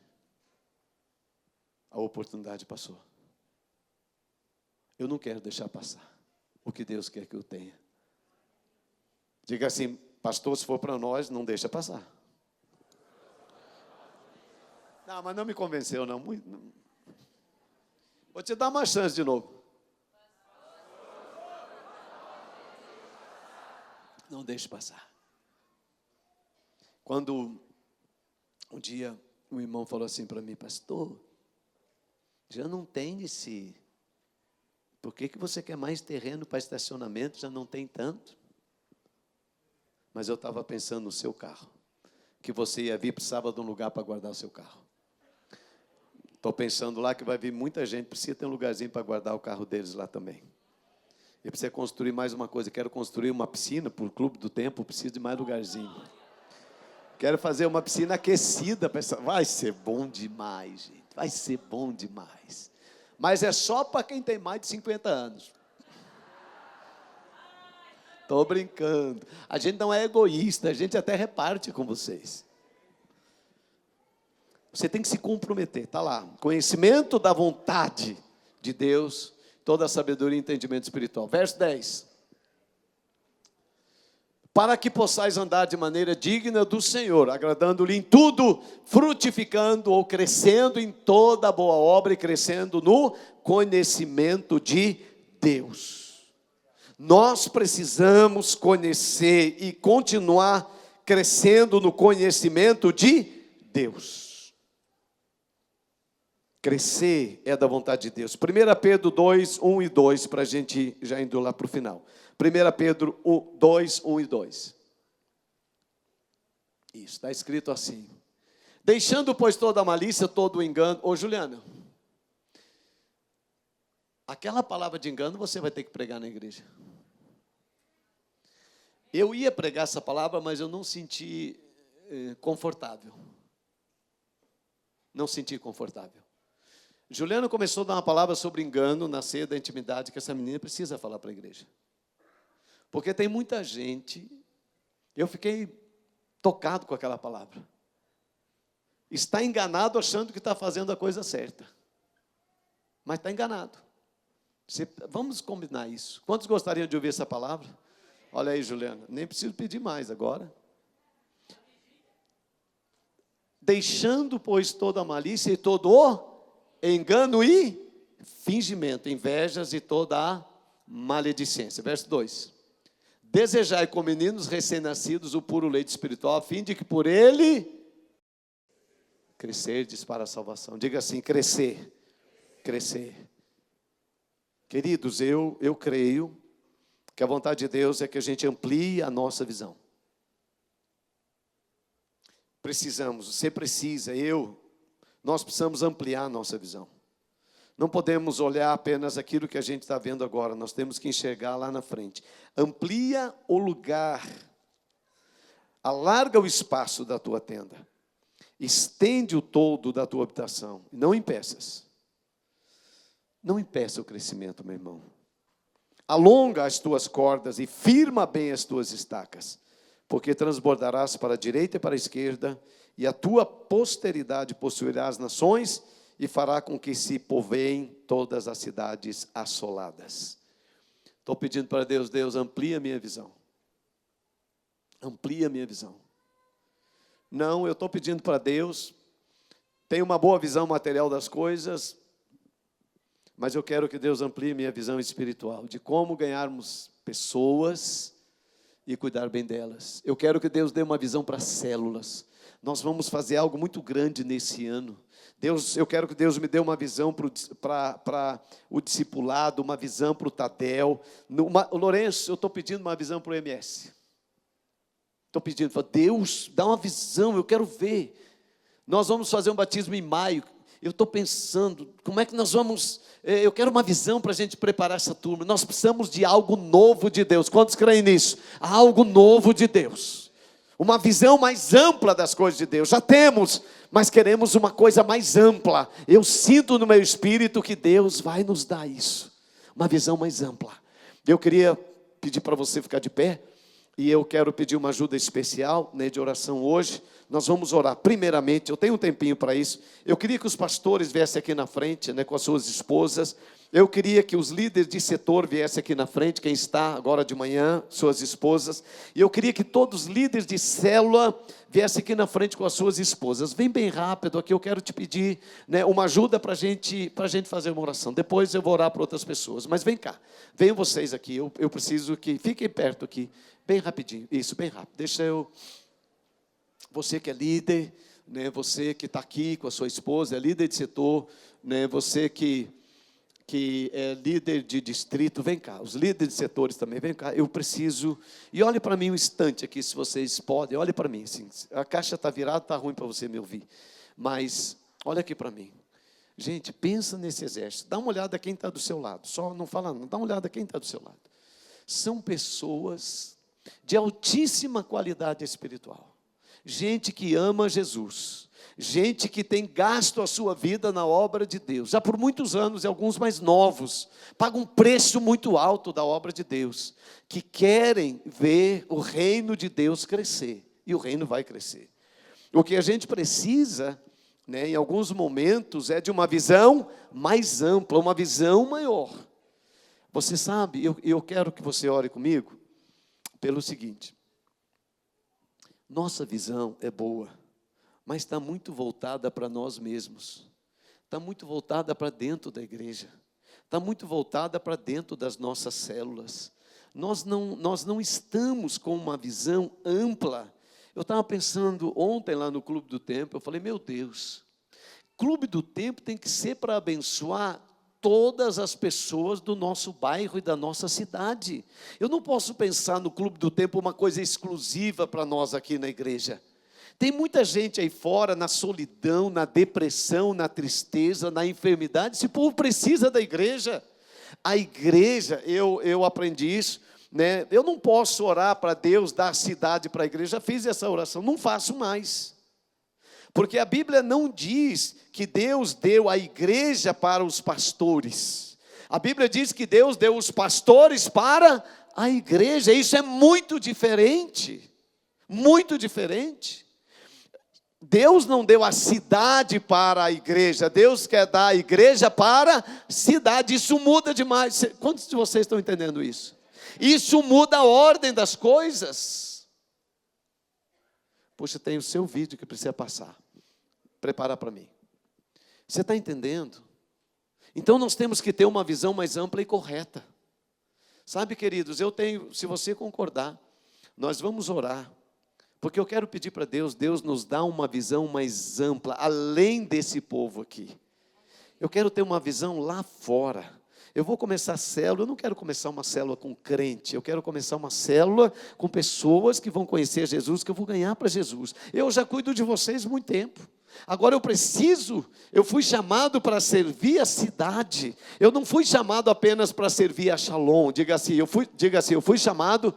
A oportunidade passou. Eu não quero deixar passar o que Deus quer que eu tenha. Diga assim, pastor, se for para nós, não deixa passar. Não, mas não me convenceu, não. Vou te dar uma chance de novo. Não deixe passar. Quando um dia um irmão falou assim para mim, pastor, já não tem por que você quer mais terreno para estacionamento? Já não tem tanto. Mas eu estava pensando no seu carro, que você ia vir, precisava de um lugar para guardar o seu carro. Estou pensando lá que vai vir muita gente, precisa ter um lugarzinho para guardar o carro deles lá também. Eu preciso construir mais uma coisa, quero construir uma piscina para o Clube do Tempo, preciso de mais lugarzinho. Quero fazer uma piscina aquecida, vai ser bom demais, gente, vai ser bom demais. Mas é só para quem tem mais de 50 anos. Estou brincando. A gente não é egoísta, a gente até reparte com vocês. Você tem que se comprometer, está lá. Conhecimento da vontade de Deus, toda a sabedoria e entendimento espiritual. Verso 10. Para que possais andar de maneira digna do Senhor, agradando-lhe em tudo, frutificando ou crescendo em toda boa obra e crescendo no conhecimento de Deus. Nós precisamos conhecer e continuar crescendo no conhecimento de Deus. Crescer é da vontade de Deus. 1 Pedro 2, 1 e 2, para a gente já indo lá para o final. 1 Pedro 2, 1 e 2. Isso, está escrito assim. Deixando, pois, toda a malícia, todo o engano. Ô, Juliana, aquela palavra de engano você vai ter que pregar na igreja. Eu ia pregar essa palavra, mas eu não senti confortável. Não senti confortável. Juliana começou a dar uma palavra sobre engano na ceia da intimidade, que essa menina precisa falar para a igreja. Porque tem muita gente, eu fiquei tocado com aquela palavra. Está enganado achando que está fazendo a coisa certa. Mas está enganado. Vamos combinar isso. Quantos gostariam de ouvir essa palavra? Olha aí, Juliana, nem preciso pedir mais agora. Deixando, pois, toda a malícia e todo o engano e fingimento, invejas e toda a maledicência. Verso 2. Desejai com meninos recém-nascidos o puro leite espiritual, a fim de que por ele crescerdes para a salvação. Diga assim, crescer. Crescer. Queridos, eu creio que a vontade de Deus é que a gente amplie a nossa visão. Precisamos, você precisa, nós precisamos ampliar a nossa visão. Não podemos olhar apenas aquilo que a gente está vendo agora, nós temos que enxergar lá na frente. Amplia o lugar, alarga o espaço da tua tenda, estende o toldo da tua habitação, não impeças. Não impeça o crescimento, meu irmão. Alonga as tuas cordas e firma bem as tuas estacas, porque transbordarás para a direita e para a esquerda, e a tua posteridade possuirá as nações, e fará com que se povoem todas as cidades assoladas. Estou pedindo para Deus, Deus, amplia a minha visão. Amplia a minha visão. Não, eu estou pedindo para Deus, tenho uma boa visão material das coisas, mas eu quero que Deus amplie minha visão espiritual, de como ganharmos pessoas e cuidar bem delas. Eu quero que Deus dê uma visão para células. Nós vamos fazer algo muito grande nesse ano. Eu quero que Deus me dê uma visão para o discipulado, uma visão para o Tadel. Lourenço, eu estou pedindo uma visão para o MS. Estou pedindo, Deus, dá uma visão, eu quero ver. Nós vamos fazer um batismo em maio. Eu estou pensando, como é que nós vamos... Eu quero uma visão para a gente preparar essa turma. Nós precisamos de algo novo de Deus. Quantos creem nisso? Algo novo de Deus. Uma visão mais ampla das coisas de Deus. Já temos, mas queremos uma coisa mais ampla. Eu sinto no meu espírito que Deus vai nos dar isso. Uma visão mais ampla. Eu queria pedir para você ficar de pé. E eu quero pedir uma ajuda especial, né, de oração hoje. Nós vamos orar primeiramente, eu tenho um tempinho para isso. Eu queria que os pastores viessem aqui na frente, né, com as suas esposas. Eu queria que os líderes de setor viessem aqui na frente, quem está agora de manhã, suas esposas. E eu queria que todos os líderes de célula viessem aqui na frente com as suas esposas. Vem bem rápido aqui, eu quero te pedir, né, uma ajuda para a gente fazer uma oração. Depois eu vou orar para outras pessoas, mas vem cá, venham vocês aqui, eu preciso que fiquem perto aqui, bem rapidinho, isso, bem rápido. Você que é líder, né, você que está aqui com a sua esposa, é líder de setor, né, você que é líder de distrito, vem cá, os líderes de setores também, vem cá, eu preciso, e olhe para mim um instante aqui, se vocês podem, olhe para mim, assim, a caixa está virada, está ruim para você me ouvir, mas olha aqui para mim, gente, pensa nesse exército, dá uma olhada quem está do seu lado, só não fala não, dá uma olhada quem está do seu lado, são pessoas de altíssima qualidade espiritual, gente que ama Jesus, gente que tem gasto a sua vida na obra de Deus, já por muitos anos, e alguns mais novos, pagam um preço muito alto da obra de Deus, que querem ver o reino de Deus crescer, e o reino vai crescer. O que a gente precisa, né, em alguns momentos, é de uma visão mais ampla, uma visão maior. Você sabe, eu quero que você ore comigo, pelo seguinte, nossa visão é boa, mas está muito voltada para nós mesmos, está muito voltada para dentro da igreja, está muito voltada para dentro das nossas células. Nós não estamos com uma visão ampla. Eu estava pensando ontem lá no Clube do Tempo, eu falei, meu Deus, Clube do Tempo tem que ser para abençoar todas as pessoas do nosso bairro e da nossa cidade. Eu não posso pensar no Clube do Tempo uma coisa exclusiva para nós aqui na igreja. Tem muita gente aí fora na solidão, na depressão, na tristeza, na enfermidade. Esse povo precisa da igreja. A igreja, eu aprendi isso, né? Eu não posso orar para Deus dar cidade para a igreja. Já fiz essa oração, não faço mais. Porque a Bíblia não diz que Deus deu a igreja para os pastores. A Bíblia diz que Deus deu os pastores para a igreja. Isso é muito diferente. Muito diferente. Deus não deu a cidade para a igreja. Deus quer dar a igreja para a cidade. Isso muda demais. Quantos de vocês estão entendendo isso? Isso muda a ordem das coisas. Poxa, tem o seu vídeo que precisa passar. Prepara para mim. Você está entendendo? Então nós temos que ter uma visão mais ampla e correta. Sabe, queridos, se você concordar, nós vamos orar. Porque eu quero pedir para Deus nos dá uma visão mais ampla, além desse povo aqui. Eu quero ter uma visão lá fora. Eu vou começar a célula, eu não quero começar uma célula com crente, eu quero começar uma célula com pessoas que vão conhecer Jesus, que eu vou ganhar para Jesus. Eu já cuido de vocês há muito tempo. Agora eu fui chamado para servir a cidade. Eu não fui chamado apenas para servir a Shalom. Diga assim, eu fui chamado,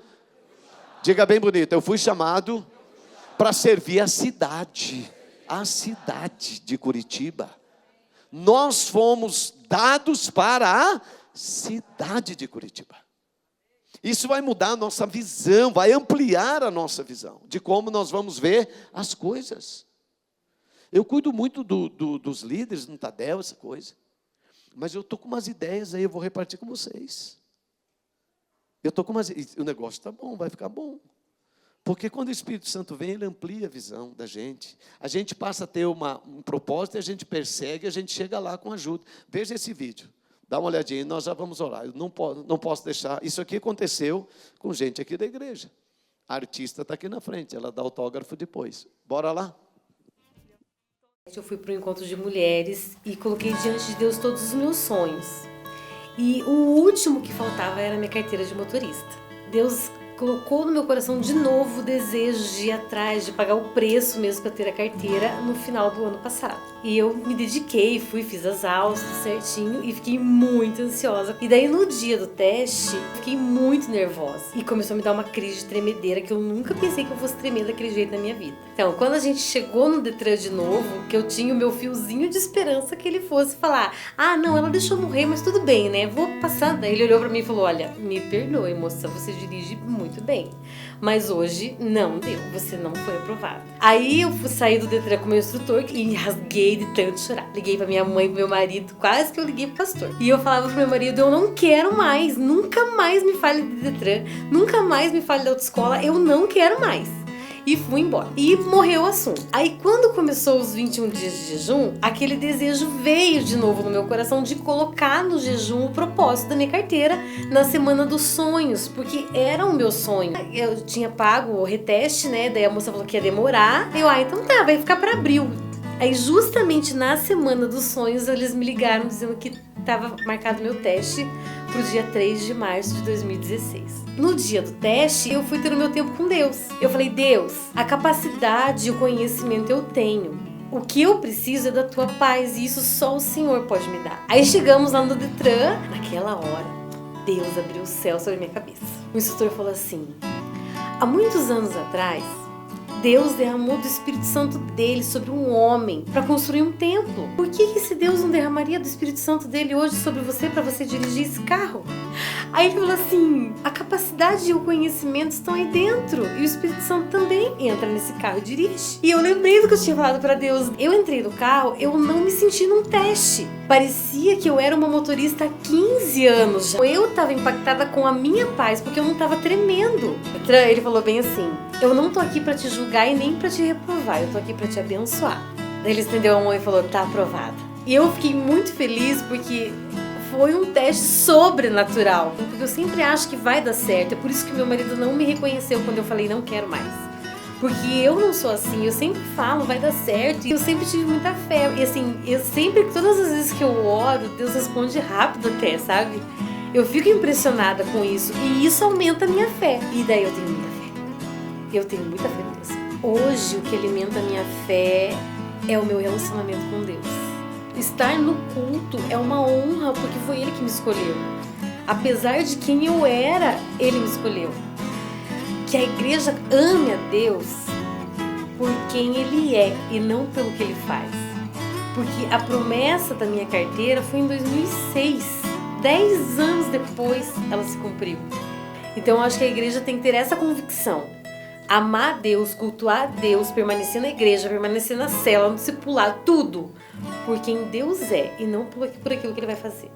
diga bem bonito, eu fui chamado para servir a cidade de Curitiba. Nós fomos dados para a cidade de Curitiba. Isso vai mudar a nossa visão, vai ampliar a nossa visão de como nós vamos ver as coisas. Eu cuido muito dos líderes no Tadel, essa coisa. Mas eu estou com umas ideias aí, eu vou repartir com vocês. O negócio está bom, vai ficar bom. Porque quando o Espírito Santo vem, ele amplia a visão da gente. A gente passa a ter um propósito, a gente persegue, a gente chega lá com ajuda. Veja esse vídeo, dá uma olhadinha e nós já vamos orar. Eu não posso deixar, isso aqui aconteceu com gente aqui da igreja. A artista está aqui na frente, ela dá autógrafo depois. Bora lá? Eu fui para um encontro de mulheres e coloquei diante de Deus todos os meus sonhos. E o último que faltava era a minha carteira de motorista. Deus colocou no meu coração de novo o desejo de ir atrás, de pagar o preço mesmo para ter a carteira no final do ano passado. E eu me dediquei, fiz as aulas tudo certinho e fiquei muito ansiosa. E daí no dia do teste, fiquei muito nervosa. E começou a me dar uma crise de tremedeira que eu nunca pensei que eu fosse tremer daquele jeito na minha vida. Então, quando a gente chegou no Detran de novo, que eu tinha o meu fiozinho de esperança que ele fosse falar: ah, não, ela deixou morrer, mas tudo bem, né? Vou passar. Daí ele olhou pra mim e falou: olha, me perdoe, moça, você dirige muito bem. Mas hoje não deu, você não foi aprovada. Aí eu saí do Detran com o meu instrutor e rasguei de tanto chorar. Liguei pra minha mãe e pro meu marido, quase que eu liguei pro pastor. E eu falava pro meu marido: eu não quero mais, nunca mais me fale de Detran, nunca mais me fale da autoescola, eu não quero mais. E fui embora. E morreu o assunto. Aí quando começou os 21 dias de jejum, aquele desejo veio de novo no meu coração de colocar no jejum o propósito da minha carteira na semana dos sonhos, porque era o meu sonho. Eu tinha pago o reteste, né? Daí a moça falou que ia demorar. Então tá, vai ficar pra abril. Aí justamente na semana dos sonhos eles me ligaram dizendo que estava marcado meu teste pro dia 3 de março de 2016. No dia do teste, eu fui ter o meu tempo com Deus. Eu falei: Deus, a capacidade e o conhecimento eu tenho. O que eu preciso é da tua paz e isso só o Senhor pode me dar. Aí chegamos lá no Detran, naquela hora, Deus abriu o céu sobre a minha cabeça. O instrutor falou assim: há muitos anos atrás, Deus derramou do Espírito Santo dele sobre um homem para construir um templo. Por que esse Deus não derramaria do Espírito Santo dele hoje sobre você para você dirigir esse carro? Aí ele falou assim: a capacidade e o conhecimento estão aí dentro e o Espírito Santo também entra nesse carro e dirige. E eu lembrei do que eu tinha falado para Deus. Eu entrei no carro, eu não me senti num teste. Parecia que eu era uma motorista há 15 anos já. Eu estava impactada com a minha paz porque eu não estava tremendo. Ele falou bem assim: eu não tô aqui para te julgar e nem para te reprovar, eu tô aqui para te abençoar. Daí ele estendeu a mão e falou: tá aprovada. E eu fiquei muito feliz porque foi um teste sobrenatural, porque eu sempre acho que vai dar certo. É por isso que meu marido não me reconheceu quando eu falei não quero mais, porque eu não sou assim. Eu sempre falo vai dar certo e eu sempre tive muita fé. E assim, todas as vezes que eu oro, Deus responde rápido até, sabe? Eu fico impressionada com isso e isso aumenta a minha fé. E daí eu tenho muita fé. Eu tenho muita fé em Deus. Hoje, o que alimenta a minha fé é o meu relacionamento com Deus. Estar no culto é uma honra, porque foi Ele que me escolheu. Apesar de quem eu era, Ele me escolheu. Que a igreja ame a Deus por quem Ele é e não pelo que Ele faz. Porque a promessa da minha carteira foi em 2006. 10 anos depois ela se cumpriu. Então eu acho que a igreja tem que ter essa convicção. Amar a Deus, cultuar a Deus, permanecer na igreja, permanecer na cela, no discipulado, tudo. Por quem Deus é e não por aquilo que Ele vai fazer.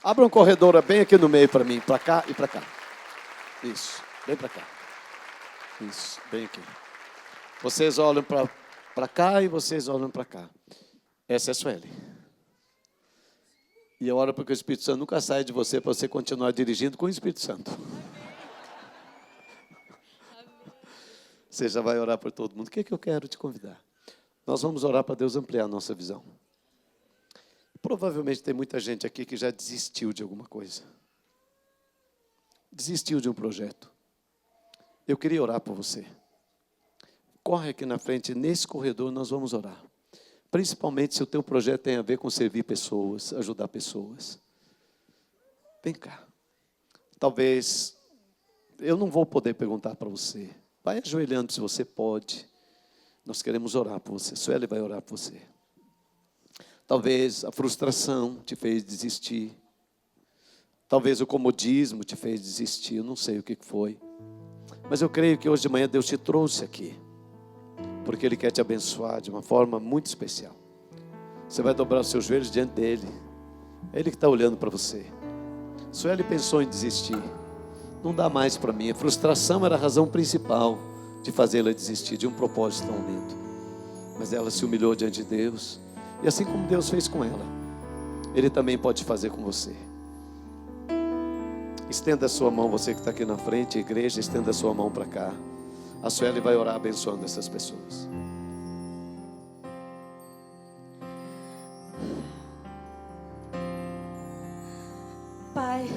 Abra um corredor bem aqui no meio para mim, para cá e para cá. Isso, bem para cá. Isso, bem aqui. Vocês olham para cá e vocês olham para cá. Essa é a Sueli. E eu oro para que o Espírito Santo nunca saia de você, para você continuar dirigindo com o Espírito Santo. Você já vai orar por todo mundo. O que é que eu quero te convidar? Nós vamos orar para Deus ampliar a nossa visão. Provavelmente tem muita gente aqui que já desistiu de alguma coisa. Desistiu de um projeto. Eu queria orar por você. Corre aqui na frente, nesse corredor nós vamos orar. Principalmente se o teu projeto tem a ver com servir pessoas, ajudar pessoas. Vem cá. Talvez, eu não vou poder perguntar para você. Vai ajoelhando se você pode. Nós queremos orar por você. Sueli vai orar por você. Talvez a frustração te fez desistir. Talvez o comodismo te fez desistir. Eu não sei o que foi. Mas eu creio que hoje de manhã Deus te trouxe aqui. Porque Ele quer te abençoar de uma forma muito especial. Você vai dobrar os seus joelhos diante dEle. É Ele que está olhando para você. Sueli pensou em desistir. Não dá mais para mim. A frustração era a razão principal de fazê-la desistir de um propósito tão lindo. Mas ela se humilhou diante de Deus. E assim como Deus fez com ela, Ele também pode fazer com você. Estenda a sua mão, você que está aqui na frente, igreja, estenda a sua mão para cá. A Sueli vai orar abençoando essas pessoas. Pai,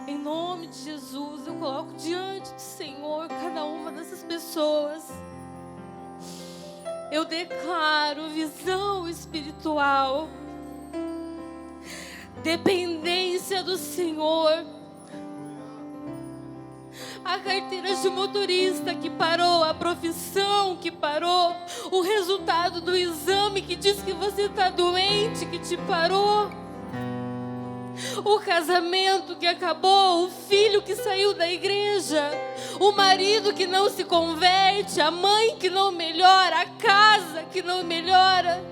em nome de Jesus, eu coloco diante do Senhor cada uma dessas pessoas. Eu declaro visão espiritual, dependência do Senhor. A carteira de motorista que parou, a profissão que parou, o resultado do exame que diz que você está doente, que te parou, o casamento que acabou, o filho que saiu da igreja, o marido que não se converte, a mãe que não melhora, a casa que não melhora,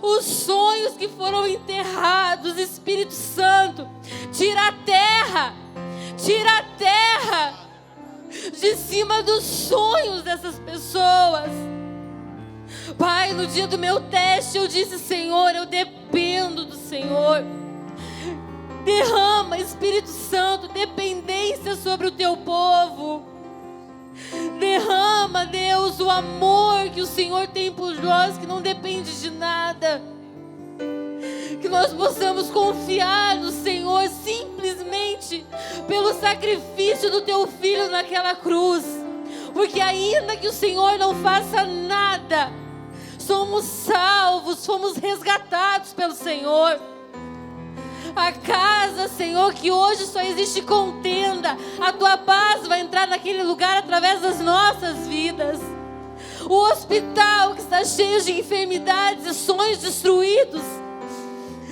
os sonhos que foram enterrados. Espírito Santo, tira a terra de cima dos sonhos dessas pessoas. Pai, no dia do meu teste eu disse: Senhor, eu dependo do Senhor. Derrama, Espírito Santo, dependência sobre o teu povo. Derrama, Deus, o amor que o Senhor tem por nós, que não depende de nada. Que nós possamos confiar no Senhor simplesmente pelo sacrifício do teu Filho naquela cruz. Porque ainda que o Senhor não faça nada, somos salvos, fomos resgatados pelo Senhor. A casa, Senhor, que hoje só existe contenda, a tua paz vai entrar naquele lugar através das nossas vidas. O hospital que está cheio de enfermidades e sonhos destruídos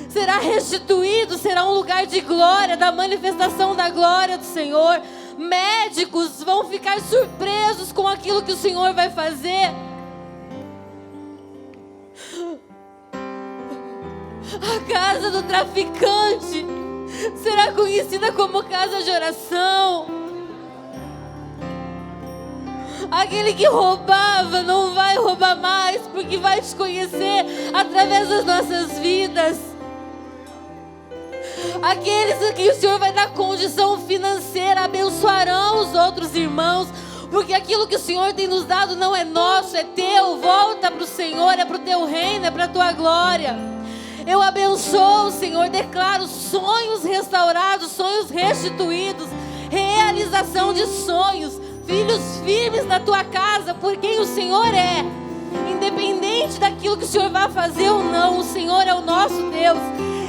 será restituído, será um lugar de glória, da manifestação da glória do Senhor. Médicos vão ficar surpresos com aquilo que o Senhor vai fazer. A casa do traficante será conhecida como casa de oração. Aquele que roubava não vai roubar mais, porque vai te conhecer através das nossas vidas. Aqueles a quem o Senhor vai dar condição financeira abençoarão os outros irmãos, porque aquilo que o Senhor tem nos dado não é nosso, é teu. Volta para o Senhor, é para o teu reino, é para a tua glória. Eu abençoo, Senhor, declaro sonhos restaurados, sonhos restituídos, realização de sonhos, filhos firmes na tua casa, por quem o Senhor é. Independente daquilo que o Senhor vai fazer ou não, o Senhor é o nosso Deus.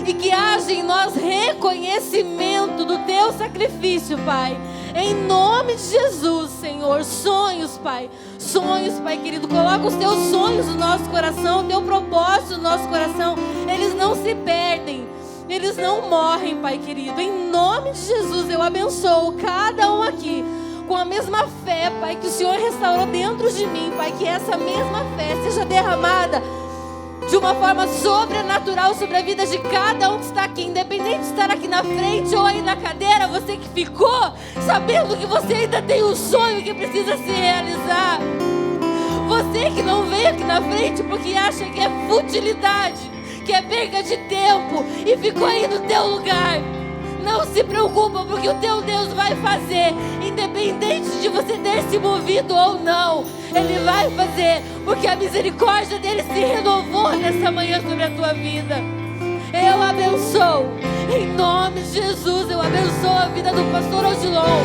E que haja em nós reconhecimento do teu sacrifício, Pai. Em nome de Jesus, Senhor. Sonhos, Pai. Sonhos, Pai querido. Coloca os teus sonhos no nosso coração, o teu propósito no nosso coração. Eles não se perdem. Eles não morrem, Pai querido. Em nome de Jesus, eu abençoo cada um aqui com a mesma fé, Pai, que o Senhor restaurou dentro de mim, Pai. Que essa mesma fé seja derramada de uma forma sobrenatural sobre a vida de cada um que está aqui, independente de estar aqui na frente ou aí na cadeira. Você que ficou sabendo que você ainda tem um sonho que precisa se realizar. Você que não veio aqui na frente porque acha que é futilidade, que é perda de tempo e ficou aí no teu lugar. Não se preocupa, porque o teu Deus vai fazer, independente de você ter se movido ou não. Ele vai fazer, porque a misericórdia dele se renovou nessa manhã sobre a tua vida. Eu abençoo, em nome de Jesus, eu abençoo a vida do pastor Odilon.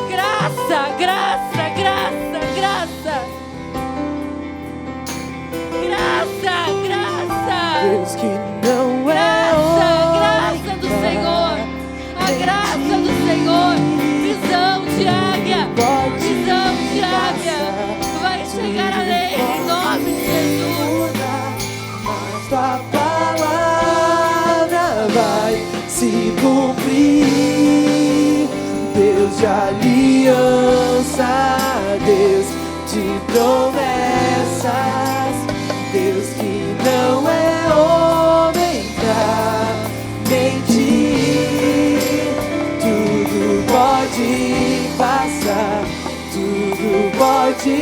Graça, graça, graça, graça. Graça, graça. Deus que não é Graça do Senhor, a graça do Senhor, visão de águia, visão de águia, vai chegar além, em nome de Jesus. Mas tua palavra vai se cumprir. Deus de aliança, Deus de promessas, Deus que não é homem pra mentir. Tudo pode passar, tudo pode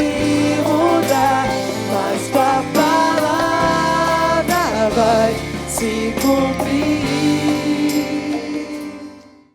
mudar, mas tua palavra vai se cumprir.